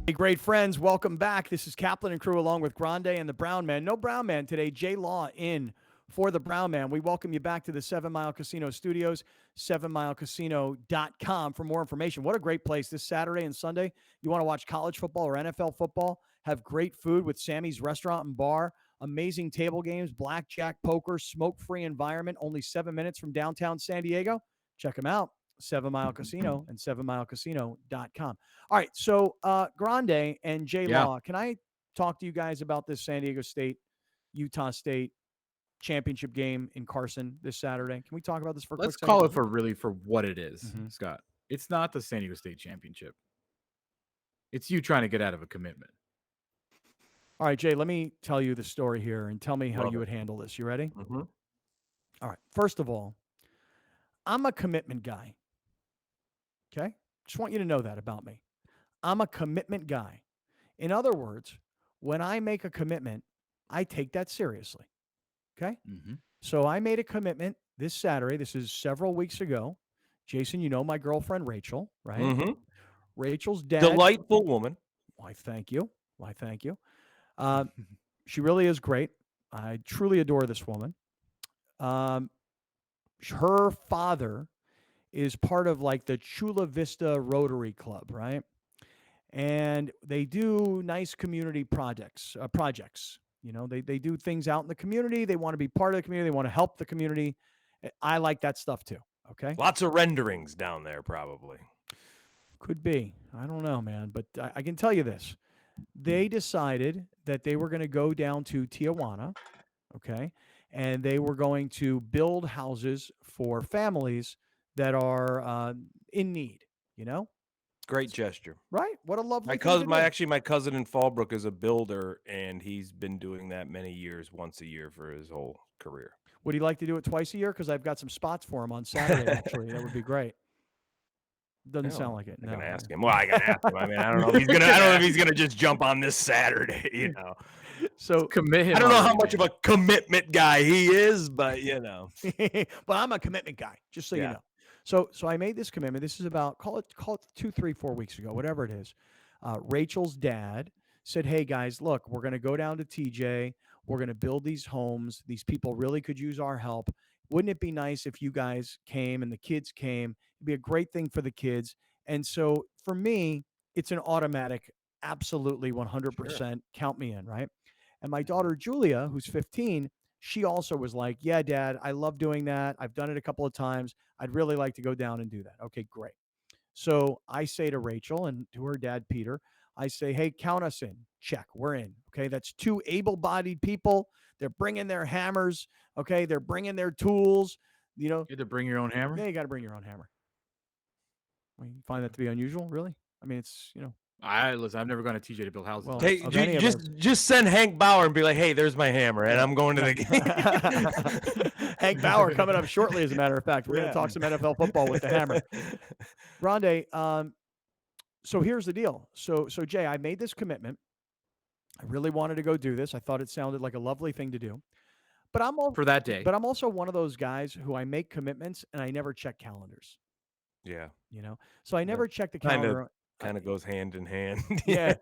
Speaker 3: Hey, great friends, welcome back. This is Kaplan and Crew along with Grande and the Brown Man. No Brown Man today. Jay Law in for the Brown Man. We welcome you back to the 7 Mile Casino Studios, 7milecasino.com for more information. What a great place this Saturday and Sunday. You want to watch college football or NFL football, have great food with Sammy's Restaurant and Bar, amazing table games, blackjack, poker, smoke-free environment, only 7 minutes from downtown San Diego. Check them out. 7 Mile Casino and 7milecasino.com. All right, so Grande and Jay Law, can I talk to you guys about this San Diego State, Utah State championship game in Carson this Saturday? Can we talk about this for a quick second?
Speaker 4: Let's call it for what it is, Scott. It's not the San Diego State championship. It's you trying to get out of a commitment.
Speaker 3: All right, Jay, let me tell you the story here and tell me how you would handle this. You ready?
Speaker 5: Mm-hmm.
Speaker 3: All right, first of all, I'm a commitment guy. Okay? Just want you to know that about me. I'm a commitment guy. In other words, when I make a commitment, I take that seriously. Okay? So I made a commitment this Saturday. This is several weeks ago. Jason, you know my girlfriend, Rachel, right?
Speaker 5: Mm-hmm.
Speaker 3: Rachel's dad.
Speaker 5: Delightful woman.
Speaker 3: Why, thank you. Why, thank you. She really is great. I truly adore this woman. Her father is part of like the Chula Vista Rotary Club, right? And they do nice community projects. You know, they do things out in the community. They want to be part of the community. They want to help the community. I like that stuff too. Okay.
Speaker 5: Lots of renderings down there, probably.
Speaker 3: Could be. I don't know, man. But I can tell you this. They decided that they were going to go down to Tijuana, okay? And they were going to build houses for families that are in need, you know?
Speaker 5: Great gesture.
Speaker 3: Right? What a lovely
Speaker 5: My
Speaker 3: thing
Speaker 5: cousin,
Speaker 3: to
Speaker 5: my
Speaker 3: do.
Speaker 5: cousin in Fallbrook is a builder, and he's been doing that many years, once a year for his whole career.
Speaker 3: Would he like to do it twice a year? Because I've got some spots for him on Saturday, actually. That would be great. Doesn't sound like it.
Speaker 5: I'm gonna
Speaker 3: No.
Speaker 5: ask him. Well, I gotta ask him. I mean, I don't know if he's gonna just jump on this Saturday, you know.
Speaker 3: So
Speaker 4: commit him.
Speaker 5: I don't know how much of a commitment guy he is, but you know.
Speaker 3: But I'm a commitment guy, just so you know. So I made this commitment. This is about call it 2, 3, 4 weeks ago, whatever it is. Rachel's dad said, "Hey guys, look, we're going to go down to TJ. We're going to build these homes. These people really could use our help. Wouldn't it be nice if you guys came and the kids came? It'd be a great thing for the kids." And so for me, it's an automatic, absolutely 100% count me in, right? And my daughter Julia, who's 15, she also was like, "Yeah, Dad, I love doing that. I've done it a couple of times. I'd really like to go down and do that." Okay, great. So I say to Rachel and to her dad, Peter, I say, "Hey, count us in. Check. We're in." Okay, that's 2 able-bodied people. They're bringing their hammers. Okay, they're bringing their tools. You know,
Speaker 4: You had to bring your own hammer?
Speaker 3: yeah, you got to bring your own hammer. Well, you find that to be unusual, really? I mean, it's, you know.
Speaker 4: Listen, I've never gone to TJ to build houses.
Speaker 3: Well,
Speaker 5: Hey,
Speaker 3: of any of
Speaker 5: just send Hank Bauer and be like, "Hey, there's my hammer, and I'm going to the game."
Speaker 3: Hank Bauer coming up shortly, as a matter of fact. We're going to talk some NFL football with the hammer. Grande, so here's the deal. So Jay, I made this commitment. I really wanted to go do this. I thought it sounded like a lovely thing to do. But
Speaker 4: for that day.
Speaker 3: But I'm also one of those guys who I make commitments and I never check calendars.
Speaker 5: Yeah.
Speaker 3: You know? So I never check the calendar.
Speaker 5: Kind of goes hand in hand.
Speaker 3: Yeah.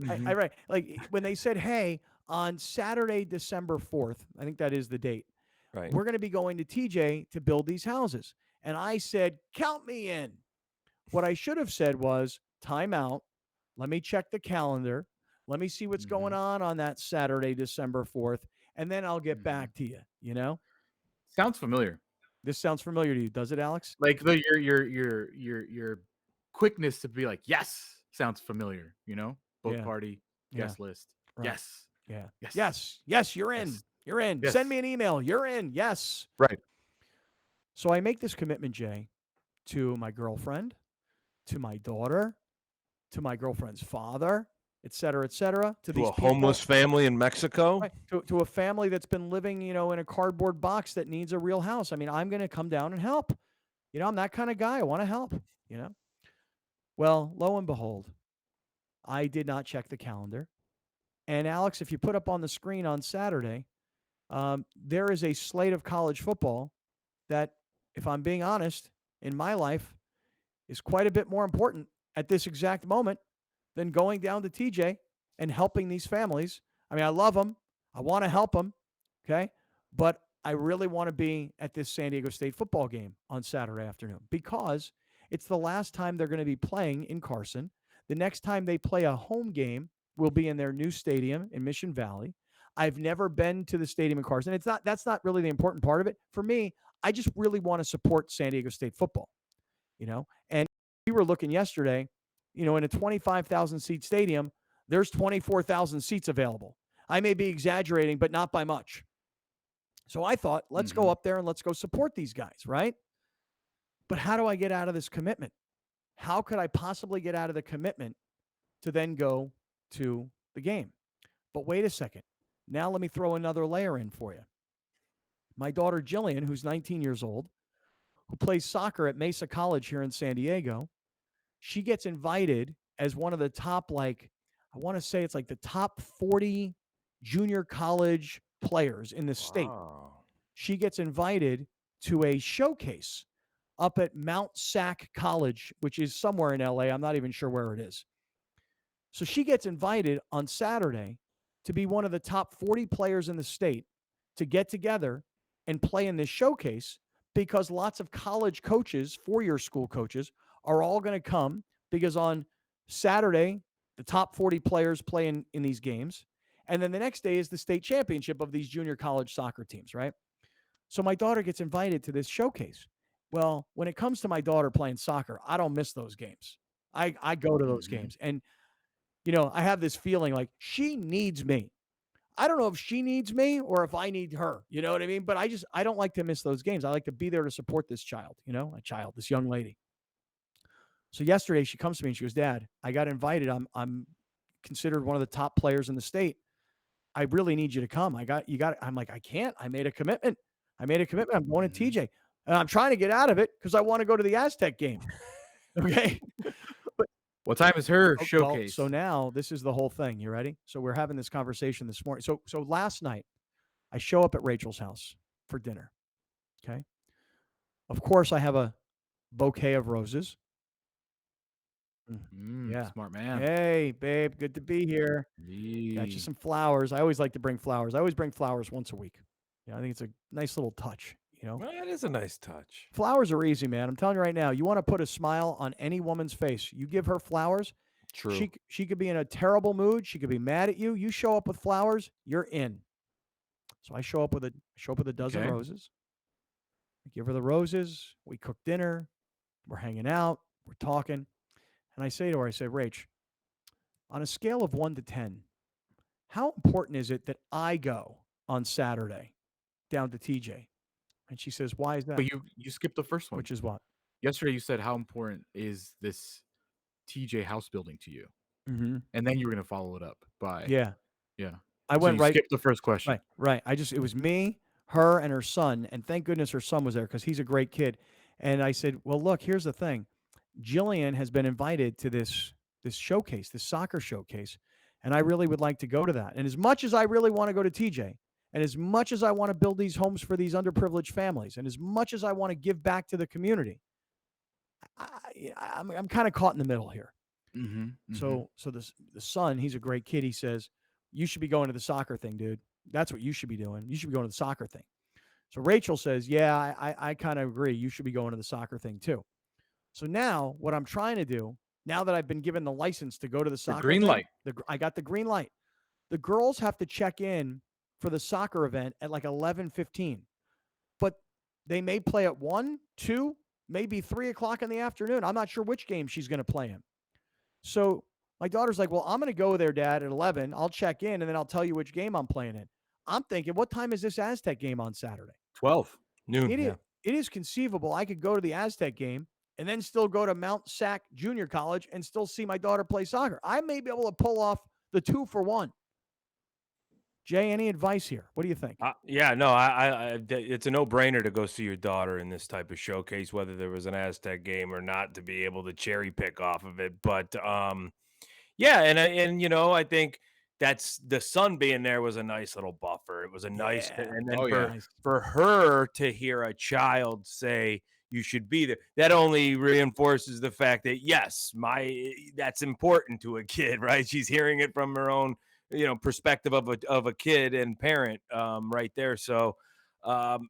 Speaker 3: I right. Like when they said, "Hey, on Saturday, December 4th, I think that is the date.
Speaker 5: Right.
Speaker 3: We're going to be going to TJ to build these houses." And I said, "Count me in." What I should have said was, "Time out. Let me check the calendar. Let me see what's going on that Saturday, December 4th, and then I'll get back to you." You know?
Speaker 4: Sounds familiar.
Speaker 3: This sounds familiar to you, does it, Alex?
Speaker 4: Like your quickness to be like, "Yes," sounds familiar, you know? Book
Speaker 3: Yeah.
Speaker 4: party, guest list.
Speaker 3: Right.
Speaker 4: Yes.
Speaker 3: Yeah.
Speaker 4: Yes.
Speaker 3: Yes, you're in.
Speaker 4: Yes.
Speaker 3: You're in.
Speaker 4: Yes.
Speaker 3: Send me an email. You're in. Yes.
Speaker 4: Right.
Speaker 3: So I make this commitment, Jay, to my girlfriend, to my daughter, to my girlfriend's father, et cetera, to
Speaker 5: To
Speaker 3: these
Speaker 5: a
Speaker 3: people,
Speaker 5: homeless family in Mexico.
Speaker 3: right, to a family that's been living, in a cardboard box that needs a real house. I mean, I'm going to come down and help. I'm that kind of guy. I want to help. Well, lo and behold, I did not check the calendar. And Alex, if you put up on the screen on Saturday, there is a slate of college football that, if I'm being honest, in my life is quite a bit more important at this exact moment than going down to TJ and helping these families. I mean, I love them. I want to help them. Okay. But I really want to be at this San Diego State football game on Saturday afternoon because it's the last time they're going to be playing in Carson. The next time they play a home game will be in their new stadium in Mission Valley. I've never been to the stadium in Carson. That's not really the important part of it. For me, I just really want to support San Diego State football, and we were looking yesterday, in a 25,000 seat stadium, there's 24,000 seats available. I may be exaggerating, but not by much. So I thought, let's go up there and let's go support these guys, right? But how do I get out of this commitment? How could I possibly get out of the commitment to then go to the game? But wait a second. Now let me throw another layer in for you. My daughter Jillian, who's 19 years old, who plays soccer at Mesa College here in San Diego, she gets invited as one of the top, I want to say it's like the top 40 junior college players in the state. She gets invited to a showcase up at Mount Sac College, which is somewhere in LA. I'm not even sure where it is. So she gets invited on Saturday to be one of the top 40 players in the state to get together and play in this showcase because lots of college coaches, four-year school coaches, are all going to come because on Saturday, the top 40 players play in these games. And then the next day is the state championship of these junior college soccer teams, right? So my daughter gets invited to this showcase. Well, when it comes to my daughter playing soccer, I don't miss those games. I go to those games. And, I have this feeling like she needs me. I don't know if she needs me or if I need her. You know what I mean? But I don't like to miss those games. I like to be there to support this child, this young lady. So yesterday she comes to me and she goes, Dad, I got invited. I'm considered one of the top players in the state. I really need you to come. I'm like, I can't. I made a commitment. I'm going to TJ. And I'm trying to get out of it because I want to go to the Aztec game. Okay.
Speaker 4: What time is her
Speaker 3: Well,
Speaker 4: showcase?
Speaker 3: so now this is the whole thing. You ready? So we're having this conversation this morning. So last night I show up at Rachel's house for dinner. Okay. Of course I have a bouquet of roses. Yeah.
Speaker 4: Smart man.
Speaker 3: Hey, babe, good to be here. Got you some flowers. I always like to bring flowers. I always bring flowers once a week. I think it's a nice little touch,
Speaker 5: Well, that is a nice touch.
Speaker 3: Flowers are easy, man. I'm telling you right now, you want to put a smile on any woman's face. You give her flowers.
Speaker 5: True.
Speaker 3: She could be in a terrible mood. She could be mad at you. You show up with flowers, you're in. So I show up with a dozen roses. I give her the roses. We cook dinner. We're hanging out. We're talking. And I say to her, Rach, on a scale of 1 to 10, how important is it that I go on Saturday down to TJ? And she says, why is that?
Speaker 4: But you skipped the first one.
Speaker 3: Which is what?
Speaker 4: Yesterday you said how important is this TJ house building to you?
Speaker 3: Mm-hmm.
Speaker 4: And then you were going to follow it up by
Speaker 3: Yeah. I
Speaker 4: So
Speaker 3: went
Speaker 4: you
Speaker 3: right.
Speaker 4: skipped the first question.
Speaker 3: Right. It was me, her, and her son. And thank goodness her son was there because he's a great kid. And I said, well, look, here's the thing. Jillian has been invited to this showcase, this soccer showcase, and I really would like to go to that. And as much as I really want to go to TJ, and as much as I want to build these homes for these underprivileged families, and as much as I want to give back to the community, I'm kind of caught in the middle here. So the son, he's a great kid. He says, you should be going to the soccer thing, dude. That's what you should be doing. You should be going to the soccer thing. So Rachel says, yeah, I kind of agree. You should be going to the soccer thing too. So now what I'm trying to do, now that I've been given the license to go to the soccer
Speaker 4: green
Speaker 3: thing,
Speaker 4: light.
Speaker 3: I got the green light. The girls have to check in for the soccer event at like 11:15. But they may play at 1, 2, maybe 3 o'clock in the afternoon. I'm not sure which game she's going to play in. So my daughter's like, well, I'm going to go there, Dad, at 11. I'll check in, and then I'll tell you which game I'm playing in. I'm thinking, what time is this Aztec game on Saturday?
Speaker 4: 12 noon.
Speaker 3: It is conceivable I could go to the Aztec game and then still go to Mount Sac Junior College and still see my daughter play soccer. I may be able to pull off the 2-for-1. Jay, any advice here? What do you think?
Speaker 5: Yeah, no, it's a no-brainer to go see your daughter in this type of showcase, whether there was an Aztec game or not, to be able to cherry pick off of it. But yeah, and you know, I think that's the sun being there was a nice little buffer. It was a nice, and then for her to hear a child say you should be there, that only reinforces the fact that yes, that's important to a kid, right? She's hearing it from her own, you know, perspective of a kid and parent, right there. So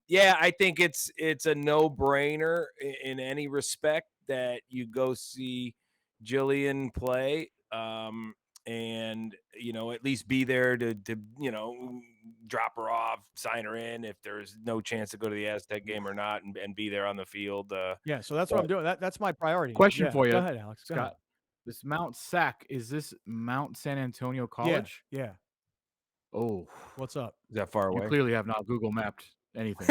Speaker 5: yeah, I think it's a no-brainer in any respect that you go see Jillian play, and you know, at least be there to you know, drop her off, sign her in if there's no chance to go to the Aztec game or not, and be there on the field.
Speaker 3: Yeah, so that's what I'm doing. That's my priority.
Speaker 4: Question
Speaker 3: Yeah,
Speaker 4: for you,
Speaker 3: go ahead, Alex. Go
Speaker 4: Scott.
Speaker 3: ahead.
Speaker 4: This Mount Sac, is this Mount San Antonio College?
Speaker 3: Yeah.
Speaker 4: Oh,
Speaker 3: What's up?
Speaker 5: Is that far
Speaker 4: you
Speaker 5: away?
Speaker 4: clearly have not Google mapped anything.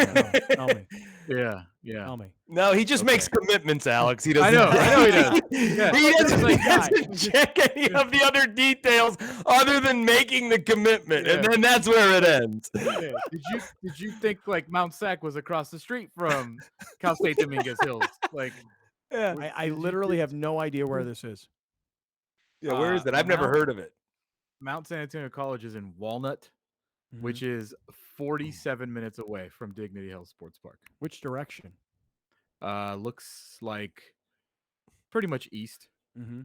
Speaker 3: Tell me.
Speaker 4: Yeah.
Speaker 3: Tell me.
Speaker 5: No, he just makes commitments, Alex. He doesn't.
Speaker 4: I know he does. Yeah.
Speaker 5: He doesn't,
Speaker 4: Like,
Speaker 5: he doesn't check any of the other details other than making the commitment, and then that's where it ends.
Speaker 4: Yeah. Did you think like Mount Sac was across the street from Cal State Dominguez Hills? Like,
Speaker 3: I literally have no idea where this is.
Speaker 5: Yeah, where is it? I've never heard of it.
Speaker 4: Mount San Antonio College is in Walnut, which is 47 minutes away from Dignity Health Sports Park.
Speaker 3: Which direction?
Speaker 4: Looks like pretty much east.
Speaker 3: Mm-hmm.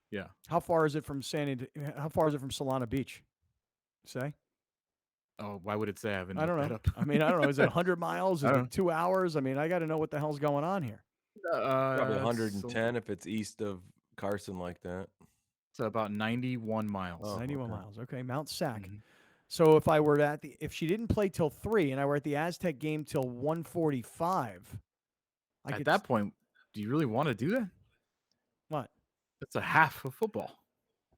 Speaker 4: Yeah.
Speaker 3: How far is it from Solana Beach? Say.
Speaker 4: Oh, why would it say? I haven't.
Speaker 3: I don't
Speaker 4: looked
Speaker 3: know.
Speaker 4: that up.
Speaker 3: I mean, I don't know. Is it 100 miles? Is
Speaker 4: I don't
Speaker 3: it 2 hours? I mean, I got to know what the hell's going on here.
Speaker 5: Probably 110 if it's east of Carson like that.
Speaker 4: So about 91 miles.
Speaker 3: Oh, 91 miles. Okay, Mount Sac. So if I were if she didn't play till 3 and I were at the Aztec game till 1:45,
Speaker 4: at that point, do you really want to do that?
Speaker 3: What?
Speaker 4: That's a half of football.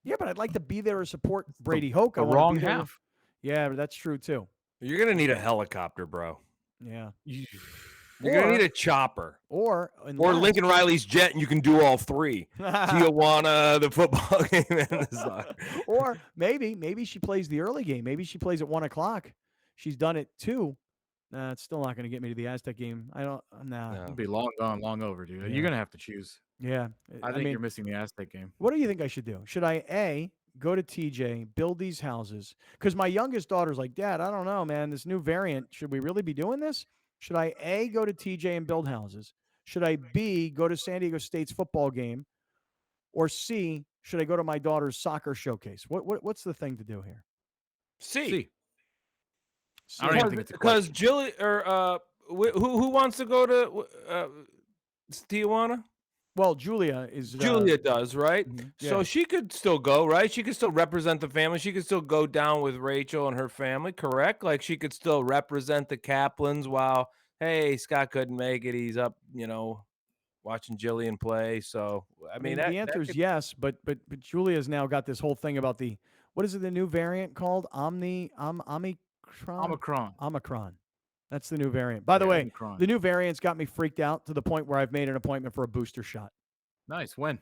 Speaker 3: Yeah, but I'd like to be there to support Brady Hoke.
Speaker 4: The
Speaker 3: I wanna
Speaker 4: wrong
Speaker 3: be there
Speaker 4: half.
Speaker 3: Yeah, but that's true too.
Speaker 5: You're gonna need a helicopter, bro.
Speaker 3: Yeah.
Speaker 5: You're gonna need a chopper,
Speaker 3: or
Speaker 5: Lincoln Riley's jet, and you can do all three: Tijuana, the football game, and the soccer.
Speaker 3: Or maybe she plays the early game. Maybe she plays at 1:00. She's done it 2. Nah, it's still not going to get me to the Aztec game. I don't. Nah.
Speaker 4: It'll be long gone, long over, dude.
Speaker 3: Yeah.
Speaker 4: You're gonna have to choose.
Speaker 3: Yeah.
Speaker 4: I think you're missing the Aztec game.
Speaker 3: What do you think I should do? Should I go to TJ, build these houses? Because my youngest daughter's like, Dad, I don't know, man. This new variant. Should we really be doing this? Should I go to TJ and build houses? Should I go to San Diego State's football game? Or C, should I go to my daughter's soccer showcase? What's the thing to do here?
Speaker 5: C.
Speaker 4: I don't even think it's a
Speaker 5: because
Speaker 4: question.
Speaker 5: Julie or who wants to go to Tijuana?
Speaker 3: Well, Julia is.
Speaker 5: Julia does, right?
Speaker 3: Yeah.
Speaker 5: So she could still go, right? She could still represent the family. She could still go down with Rachel and her family, correct? Like she could still represent the Kaplans while, hey, Scott couldn't make it. He's up, you know, watching Jillian play. So I mean,
Speaker 3: the answer is yes, but Julia's now got this whole thing about what is it? The new variant called Omicron. That's the new variant. By the way,
Speaker 4: Omicron.
Speaker 3: the new variant's got me freaked out to the point where I've made an appointment for a booster shot.
Speaker 4: Nice. When?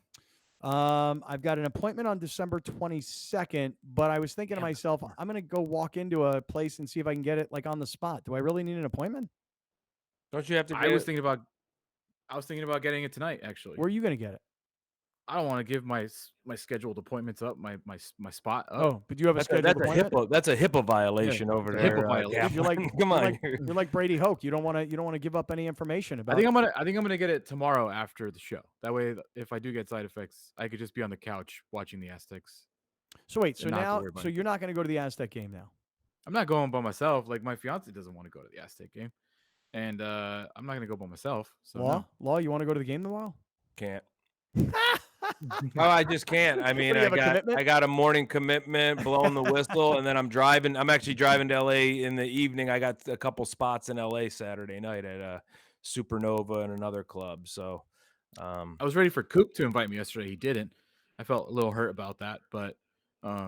Speaker 3: I've got an appointment on December 22nd, but I was thinking to myself, I'm going to go walk into a place and see if I can get it like on the spot. Do I really need an appointment?
Speaker 5: Don't you have to?
Speaker 4: I was thinking about getting it tonight. Actually,
Speaker 3: Where are you going to get it?
Speaker 4: I don't want to give my scheduled appointments up, my spot up.
Speaker 3: Oh, but you have a scheduled appointment?
Speaker 5: That's a HIPAA violation over
Speaker 4: it's a
Speaker 5: there.
Speaker 4: HIPAA violation.
Speaker 3: You're like,
Speaker 5: come on,
Speaker 3: you're like Brady Hoke. You don't want to give up any information about.
Speaker 4: I think I'm gonna get it tomorrow after the show. That way, if I do get side effects, I could just be on the couch watching the Aztecs.
Speaker 3: So wait,
Speaker 4: and not have to worry about
Speaker 3: you're not going to go to the Aztec game now?
Speaker 4: I'm not going by myself. Like my fiance doesn't want to go to the Aztec game, and I'm not gonna go by myself. So
Speaker 3: Law, you want to go to the game tomorrow?
Speaker 5: Can't. Oh, I just can't. I mean, I got a morning commitment, blowing the whistle, and then I'm driving. I'm actually driving to LA in the evening. I got a couple spots in LA Saturday night at Supernova and another club. So
Speaker 4: I was ready for Coop to invite me yesterday. He didn't. I felt a little hurt about that, but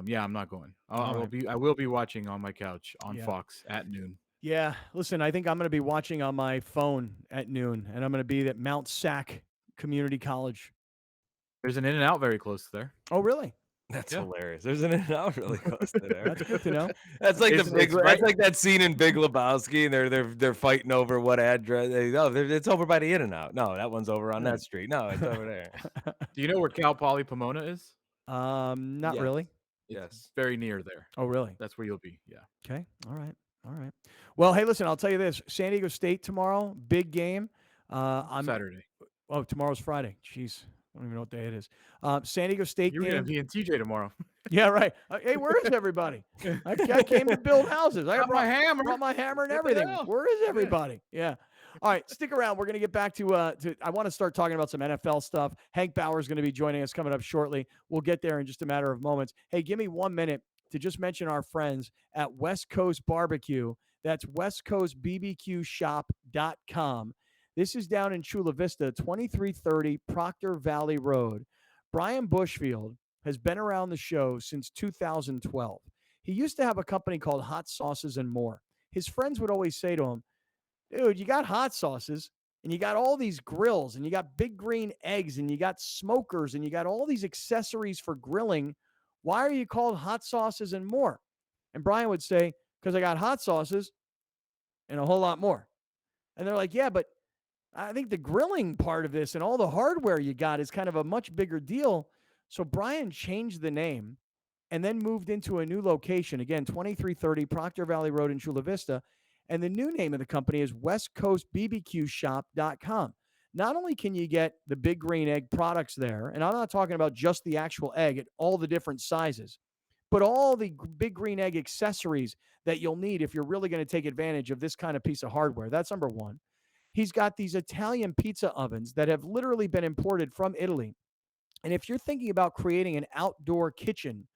Speaker 4: yeah, I'm not going. I will be watching on my couch on Fox at noon.
Speaker 3: Yeah, listen, I think I'm going to be watching on my phone at noon, and I'm going to be at Mount Sac Community College.
Speaker 4: There's an In-N-Out very close there.
Speaker 3: Oh, really?
Speaker 5: That's
Speaker 4: Yeah.
Speaker 5: hilarious. There's an In-N-Out really close to there.
Speaker 3: That's good to know.
Speaker 5: That's like
Speaker 4: It's
Speaker 5: that's
Speaker 4: right.
Speaker 5: like that scene in Big Lebowski, and they're fighting over what address. It's over by the In-N-Out. No, that one's over on that street. No, it's over there.
Speaker 4: Do you know where Cal Poly Pomona is?
Speaker 3: Not
Speaker 5: Yes.
Speaker 3: really.
Speaker 4: It's
Speaker 5: Yes.
Speaker 4: very near there.
Speaker 3: Oh, really?
Speaker 4: That's where you'll be. Yeah.
Speaker 3: Okay. All right. All right. Well, hey, listen, I'll tell you this. San Diego State tomorrow, big game. I'm
Speaker 4: Saturday.
Speaker 3: Oh, tomorrow's Friday. Jeez. I don't even know what day it is. San Diego State
Speaker 4: You're
Speaker 3: game.
Speaker 4: gonna be in TJ tomorrow.
Speaker 3: Yeah, right. Hey, where is everybody? I came to build houses. I
Speaker 4: Got my hammer.
Speaker 3: brought my hammer and
Speaker 4: What the
Speaker 3: everything.
Speaker 4: hell?
Speaker 3: Where is everybody? Yeah. All right, stick around. We're going to get back to I want to start talking about some NFL stuff. Hank Bauer is going to be joining us coming up shortly. We'll get there in just a matter of moments. Hey, give me 1 minute to just mention our friends at West Coast Barbecue. That's westcoastbbqshop.com. This is down in Chula Vista, 2330 Proctor Valley Road. Brian Bushfield has been around the show since 2012. He used to have a company called Hot Sauces and More. His friends would always say to him, dude, you got hot sauces and you got all these grills and you got big green eggs and you got smokers and you got all these accessories for grilling. Why are you called Hot Sauces and More? And Brian would say, because I got hot sauces and a whole lot more. And they're like, yeah, but I think the grilling part of this and all the hardware you got is kind of a much bigger deal. So Brian changed the name and then moved into a new location, again, 2330 Proctor Valley Road in Chula Vista. And the new name of the company is westcoastbbqshop.com. Not only can you get the big green egg products there, and I'm not talking about just the actual egg at all the different sizes, but all the big green egg accessories that you'll need if you're really going to take advantage of this kind of piece of hardware. That's number one. He's got these Italian pizza ovens that have literally been imported from Italy. And if you're thinking about creating an outdoor kitchen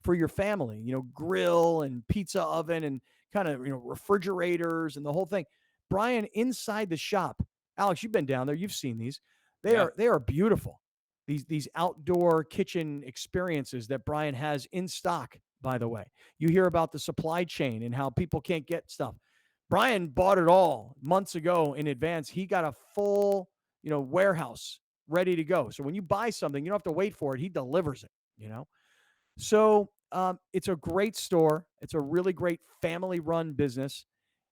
Speaker 3: for your family, grill and pizza oven and kind of, refrigerators and the whole thing, Brian, inside the shop, Alex, you've been down there, you've seen these. They are beautiful. These outdoor kitchen experiences that Brian has in stock, by the way. You hear about the supply chain and how people can't get stuff. Brian bought it all months ago in advance. He got a full, warehouse ready to go. So when you buy something, you don't have to wait for it. He delivers it, So it's a great store. It's a really great family-run business,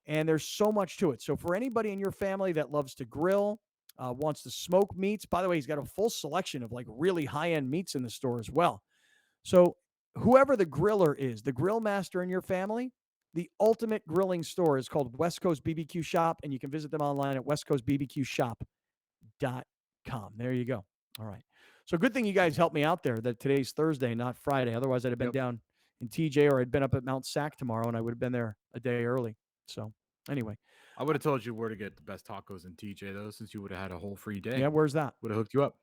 Speaker 3: and there's so much to it. So for anybody in your family that loves to grill, wants to smoke meats, by the way, he's got a full selection of like really high-end meats in the store as well. So whoever the griller is, the grill master in your family, the ultimate grilling store is called West Coast BBQ Shop, and you can visit them online at westcoastbbqshop.com. There you go. All right. So good thing you guys helped me out there that today's Thursday, not Friday. Otherwise, I'd have been down in TJ or I'd been up at Mount Sac tomorrow, and I would have been there a day early. So anyway.
Speaker 4: I would have told you where to get the best tacos in TJ, though, since you would have had a whole free day.
Speaker 3: Yeah, where's that?
Speaker 4: Would have hooked you up.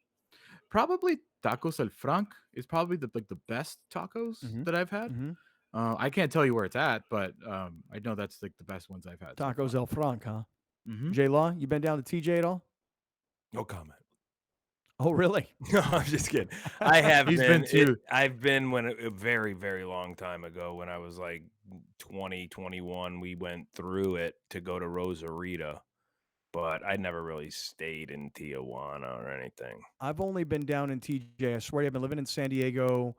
Speaker 4: Probably Tacos El Franc is probably the best tacos that I've had. I can't tell you where it's at, but I know that's like the best ones I've had.
Speaker 3: Tacos El Franc, huh?
Speaker 4: Mhm.
Speaker 3: J Law, you been down to TJ at all?
Speaker 5: No comment.
Speaker 3: Oh, really?
Speaker 5: No, I'm just kidding. I have
Speaker 4: He's
Speaker 5: been.
Speaker 4: been too.
Speaker 5: I've been a very, very long time ago when I was like 20, 21. We went through it to go to Rosarita, but I never really stayed in Tijuana or anything.
Speaker 3: I've only been down in TJ. I swear I've been living in San Diego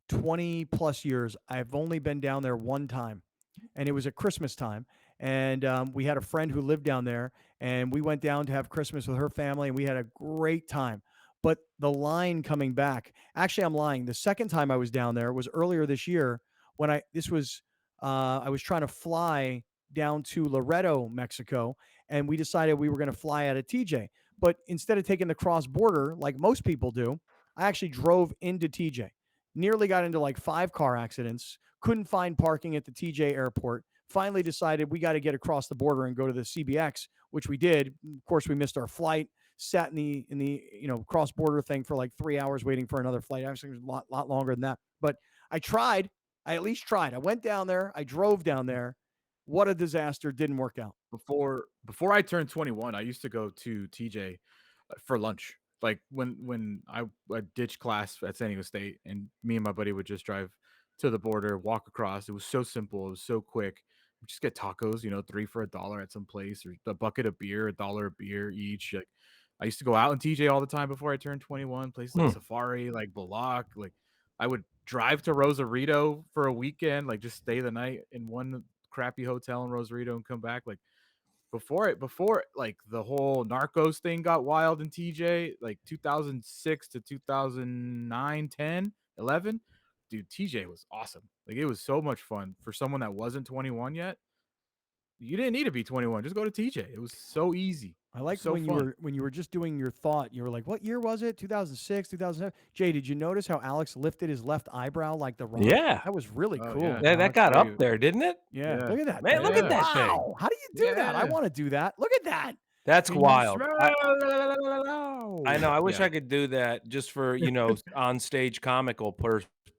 Speaker 3: 20 plus years. I've only been down there one time, and it was at Christmas time. And we had a friend who lived down there, and we went down to have Christmas with her family, and we had a great time. But the line coming back, actually, I'm lying. The second time I was down there was earlier this year when I was trying to fly down to Loreto, Mexico, and we decided we were going to fly out of TJ. But instead of taking the cross border like most people do, I actually drove into TJ. Nearly got into like 5 car accidents, couldn't find parking at the TJ airport. Finally decided we got to get across the border and go to the CBX, which we did. Of course, we missed our flight, sat in the cross border thing for like 3 hours waiting for another flight. Actually, it was a lot longer than that. But I tried. I at least tried. I went down there. I drove down there. What a disaster. Didn't work out.
Speaker 4: Before I turned 21, I used to go to TJ for lunch. Like when I ditched class at San Diego State, and me and my buddy would just drive to the border, walk across. It was so simple. It was so quick. We just get tacos, 3 for $1 at some place, or a bucket of beer, $1 a beer each. Like, I used to go out in TJ all the time before I turned 21. Places like Safari, like Balak. Like I would drive to Rosarito for a weekend, like just stay the night in one crappy hotel in Rosarito and come back. Like before like the whole Narcos thing got wild in TJ, like 2006 to 2009, 10, 11, dude, TJ was awesome. Like it was so much fun for someone that wasn't 21 yet. You didn't need to be 21. Just go to TJ. It was so easy.
Speaker 3: I like
Speaker 4: so
Speaker 3: when you were just doing your thought. You were like, "What year was it? 2006, 2007." Jay, did you notice how Alex lifted his left eyebrow like the Rock?
Speaker 5: Yeah.
Speaker 3: That was really cool.
Speaker 5: Yeah, that got up there, didn't it?
Speaker 3: Yeah, look at that,
Speaker 5: Man, look at that thing.
Speaker 3: Wow, how do you do that? I want to do that. Look at that.
Speaker 5: That's
Speaker 3: Can you
Speaker 5: wild.
Speaker 3: smell-
Speaker 5: I know. I wish I could do that just for, on stage comical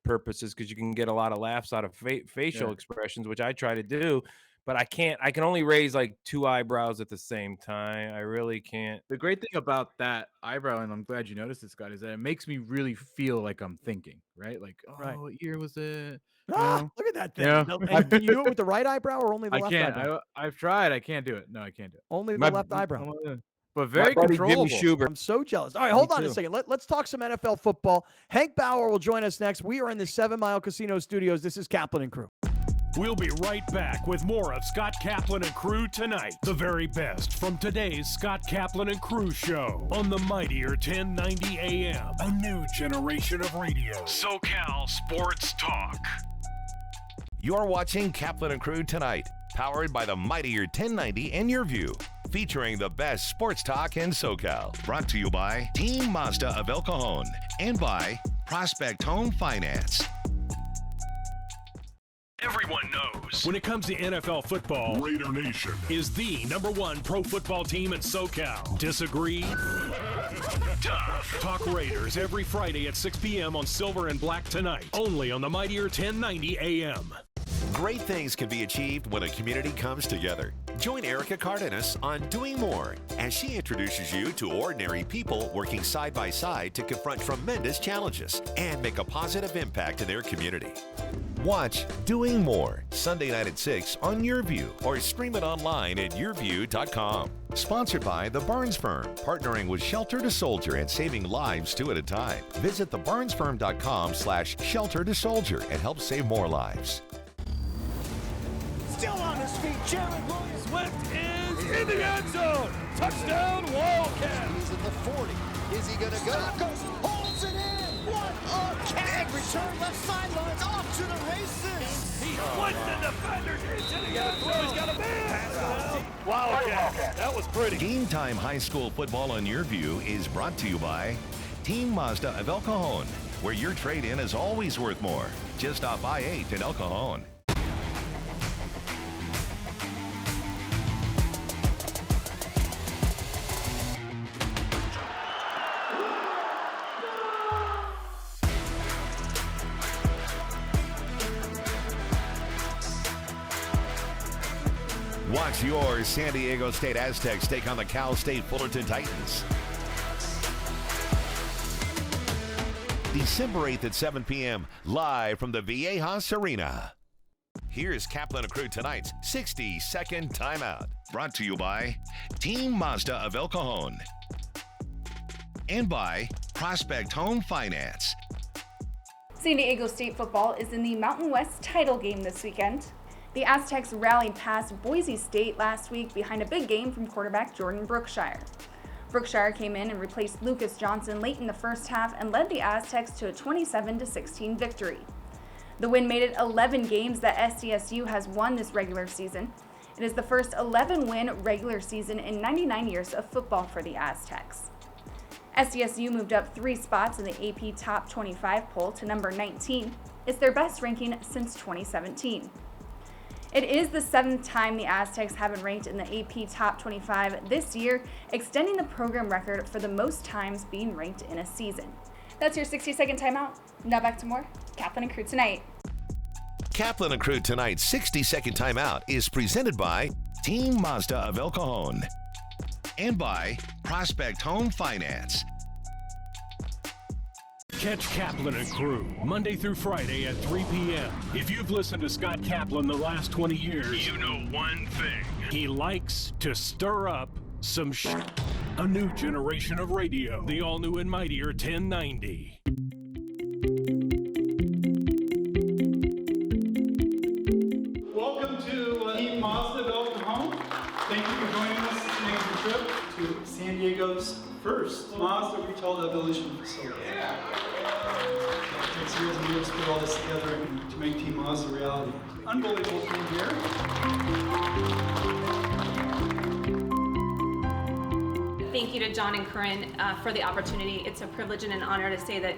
Speaker 5: purposes, because you can get a lot of laughs out of facial expressions, which I try to do, but I can't. I can only raise like 2 eyebrows at the same time. I really can't.
Speaker 4: The great thing about that eyebrow, and I'm glad you noticed this, Scott, is that it makes me really feel like I'm thinking, right? Like, what year was it?
Speaker 3: Ah, look at that thing.
Speaker 4: Yeah.
Speaker 3: No, and can you do it with the right eyebrow or only the
Speaker 4: I
Speaker 3: left
Speaker 4: can't.
Speaker 3: eyebrow?
Speaker 4: I've tried. I can't do it. No, I can't do it.
Speaker 3: Only the
Speaker 5: My-
Speaker 3: left eyebrow.
Speaker 4: But very
Speaker 5: buddy Jimmy
Speaker 4: controllable.
Speaker 5: Schubert.
Speaker 3: I'm so jealous. All right, hold
Speaker 4: Me
Speaker 3: on a
Speaker 4: too.
Speaker 3: second. Let's talk some NFL football. Hank Bauer will join us next. We are in the 7 Mile Casino Studios. This is Kaplan and Crew.
Speaker 2: We'll be right back with more of Scott Kaplan and Crew tonight. The very best from today's Scott Kaplan and Crew show on the mightier 1090 AM. A new generation of radio. SoCal Sports Talk.
Speaker 7: You're watching Kaplan and Crew tonight, powered by the mightier 1090 and Your View, featuring the best sports talk in SoCal. Brought to you by Team Mazda of El Cajon and by Prospect Home Finance.
Speaker 2: Everyone knows when it comes to NFL football, Raider Nation is the #1 pro football team in SoCal. Disagree? Tough. Talk Raiders every Friday at 6 p.m. on Silver and Black Tonight, only on the mightier 1090 AM.
Speaker 19: Great things can be achieved when a community comes together. Join Erica Cardenas on Doing More as she introduces you to ordinary people working side by side to confront tremendous challenges and make a positive impact in their community.
Speaker 7: Watch Doing More Sunday night at 6 on Your View or stream it online at yourview.com. Sponsored by The Barnes Firm, partnering with Shelter to Soldier and saving lives 2 at a time. Visit thebarnesfirm.com/shelter to soldier and help save more lives.
Speaker 18: Still on his feet, Jared Williams. Swift is in the end zone. Touchdown, Wildcat. He's in the 40. Is he going to go? Holds it in. What a catch. And return left sideline. Off to the races. He flipped the defenders into the end zone. He's got a man. Wildcat. That was pretty.
Speaker 7: Game Time High School Football on Your View is brought to you by Team Mazda of El Cajon, where your trade-in is always worth more. Just off I-8 in El Cajon. Watch your San Diego State Aztecs take on the Cal State Fullerton Titans. December 8th at 7 p.m., live from the Viejas Arena. Here's Kaplan and Crew tonight's 60-second timeout. Brought to you by Team Mazda of El Cajon and by Prospect Home Finance.
Speaker 12: San Diego State football is in the Mountain West title game this weekend. The Aztecs rallied past Boise State last week behind a big game from quarterback Jordan Brookshire. Brookshire came in and replaced Lucas Johnson late in the first half and led the Aztecs to a 27-16 victory. The win made it 11 games that SDSU has won this regular season. It is the first 11-win regular season in 99 years of football for the Aztecs. SDSU moved up 3 spots in the AP Top 25 poll to number 19. It's their best ranking since 2017. It is the 7th time the Aztecs have been ranked in the AP Top 25 this year, extending the program record for the most times being ranked in a season. That's your 60-second timeout. Now back to more Kaplan and Crew tonight.
Speaker 7: Kaplan and Crew tonight's 60-second timeout is presented by Team Mazda of El Cajon and by Prospect Home Finance.
Speaker 2: Catch Kaplan and Crew Monday through Friday at 3 p.m. If you've listened to Scott Kaplan the last 20 years, you know one thing. He likes to stir up some shit. A new generation of radio. The all-new and mightier 1090.
Speaker 20: Diego's first Mazda Retail Evolution facility. It takes years and years to put all this together and to make Team Mazda a reality. Unbelievable team here.
Speaker 21: Thank you to John and Corinne for the opportunity. It's a privilege and an honor to say that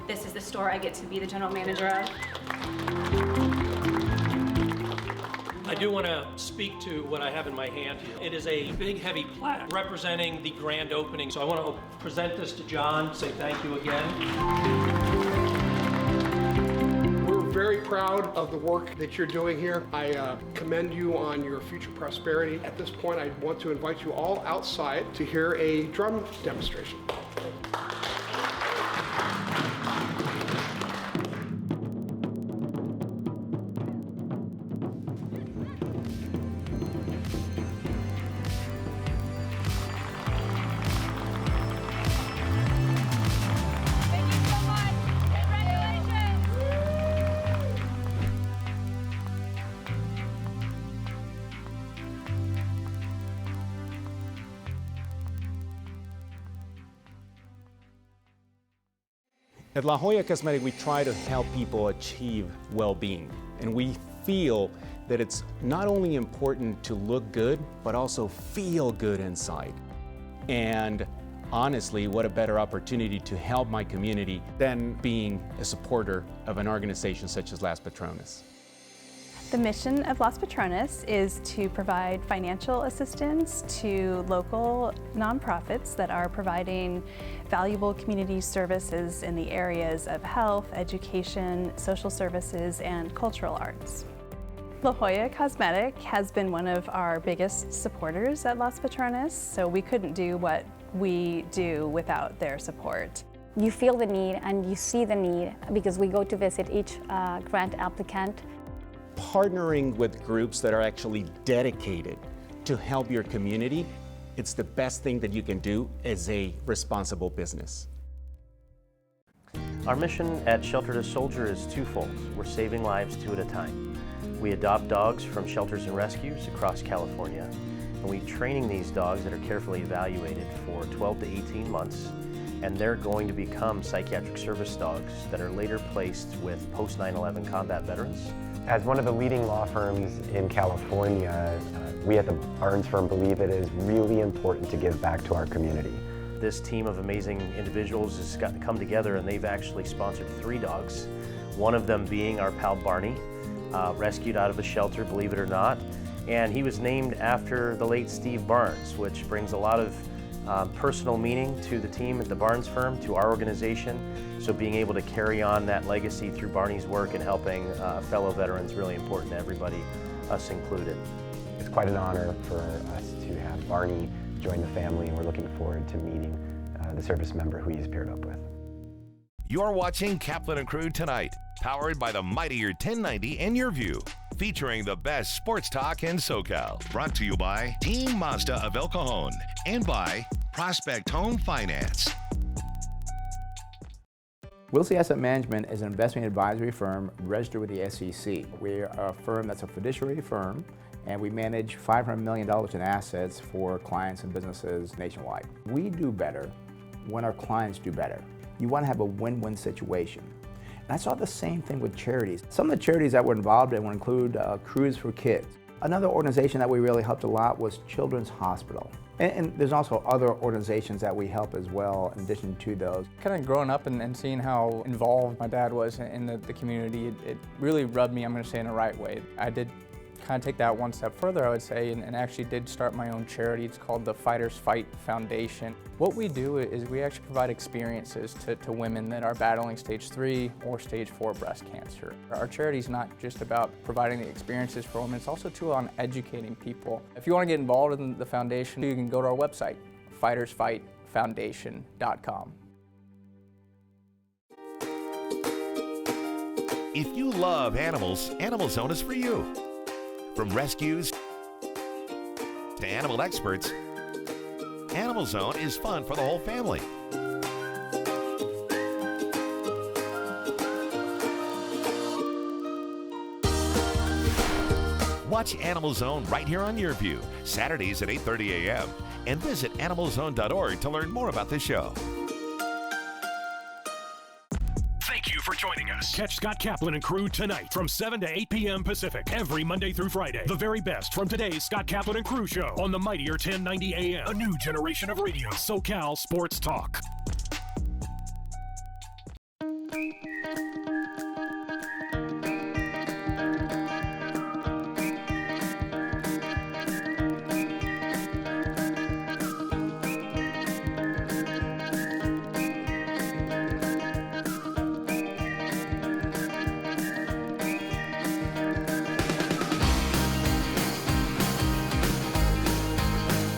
Speaker 21: this is the store I get to be the general manager of.
Speaker 22: I do want to speak to what I have in my hand here. It is a big, heavy plaque representing the grand opening. So I want to present this to John, say thank you again.
Speaker 23: We're very proud of the work that you're doing here. I commend you on your future prosperity. At this point, I want to invite you all outside to hear a drum demonstration.
Speaker 24: At La Jolla Cosmetic, we try to help people achieve well-being, and we feel that it's not only important to look good, but also feel good inside. And honestly, what a better opportunity to help my community than being a supporter of an organization such as Las Patronas.
Speaker 25: The mission of Las Patronas is to provide financial assistance to local nonprofits that are providing valuable community services in the areas of health, education, social services, and cultural arts. La Jolla Cosmetic has been one of our biggest supporters at Las Patronas, so we couldn't do what we do without their support.
Speaker 26: You feel the need and you see the need because we go to visit each grant applicant.
Speaker 24: Partnering with groups that are actually dedicated to help your community, it's the best thing that you can do as a responsible business.
Speaker 27: Our mission at Shelter to Soldier is twofold. We're saving lives 2 at a time. We adopt dogs from shelters and rescues across California, and we're training these dogs that are carefully evaluated for 12 to 18 months, and they're going to become psychiatric service dogs that are later placed with post 9/11 combat veterans.
Speaker 28: As one of the leading law firms in California, we at the Barnes firm believe it is really important to give back to our community.
Speaker 27: This team of amazing individuals has got to come together, and they've actually sponsored 3 dogs. One of them being our pal Barney, rescued out of a shelter, believe it or not. And he was named after the late Steve Barnes, which brings a lot of personal meaning to the team at the Barnes firm, to our organization. So being able to carry on that legacy through Barney's work and helping fellow veterans really important to everybody, us included.
Speaker 28: It's quite an honor for us to have Barney join the family, and we're looking forward to meeting the service member who he's paired up with.
Speaker 7: You're watching Kaplan and Crew Tonight, powered by the mightier 1090 and Your View, featuring the best sports talk in SoCal. Brought to you by Team Mazda of El Cajon and by Prospect Home Finance.
Speaker 29: Wilsey Asset Management is an investment advisory firm registered with the SEC. We're a firm that's a fiduciary firm, and we manage $500 million in assets for clients and businesses nationwide. We do better when our clients do better. You want to have a win-win situation. And I saw the same thing with charities. Some of the charities that we're involved in would include Crews for Kids. Another organization that we really helped a lot was Children's Hospital. And there's also other organizations that we help as well in addition to those.
Speaker 30: Kind of growing up and seeing how involved my dad was in the community, it really rubbed me, I'm going to say, in the right way. I did kind of take that one step further, I would say, and actually did start my own charity. It's called the Fighters Fight Foundation. What we do is we actually provide experiences to women that are battling stage 3 or stage 4 breast cancer. Our charity is not just about providing the experiences for women, it's also too on educating people. If you want to get involved in the foundation, you can go to our website, fightersfightfoundation.com.
Speaker 7: If you love animals, Animal Zone is for you. From rescues to animal experts, Animal Zone is fun for the whole family. Watch Animal Zone right here on Your View, Saturdays at 8:30 a.m. and visit animalzone.org to learn more about the show.
Speaker 2: Thank you for joining us. Catch Scott Kaplan and crew tonight from 7 to 8 p.m. Pacific every Monday through Friday. The very best from today's Scott Kaplan and crew show on the mightier 1090 AM. A new generation of radio. SoCal Sports Talk.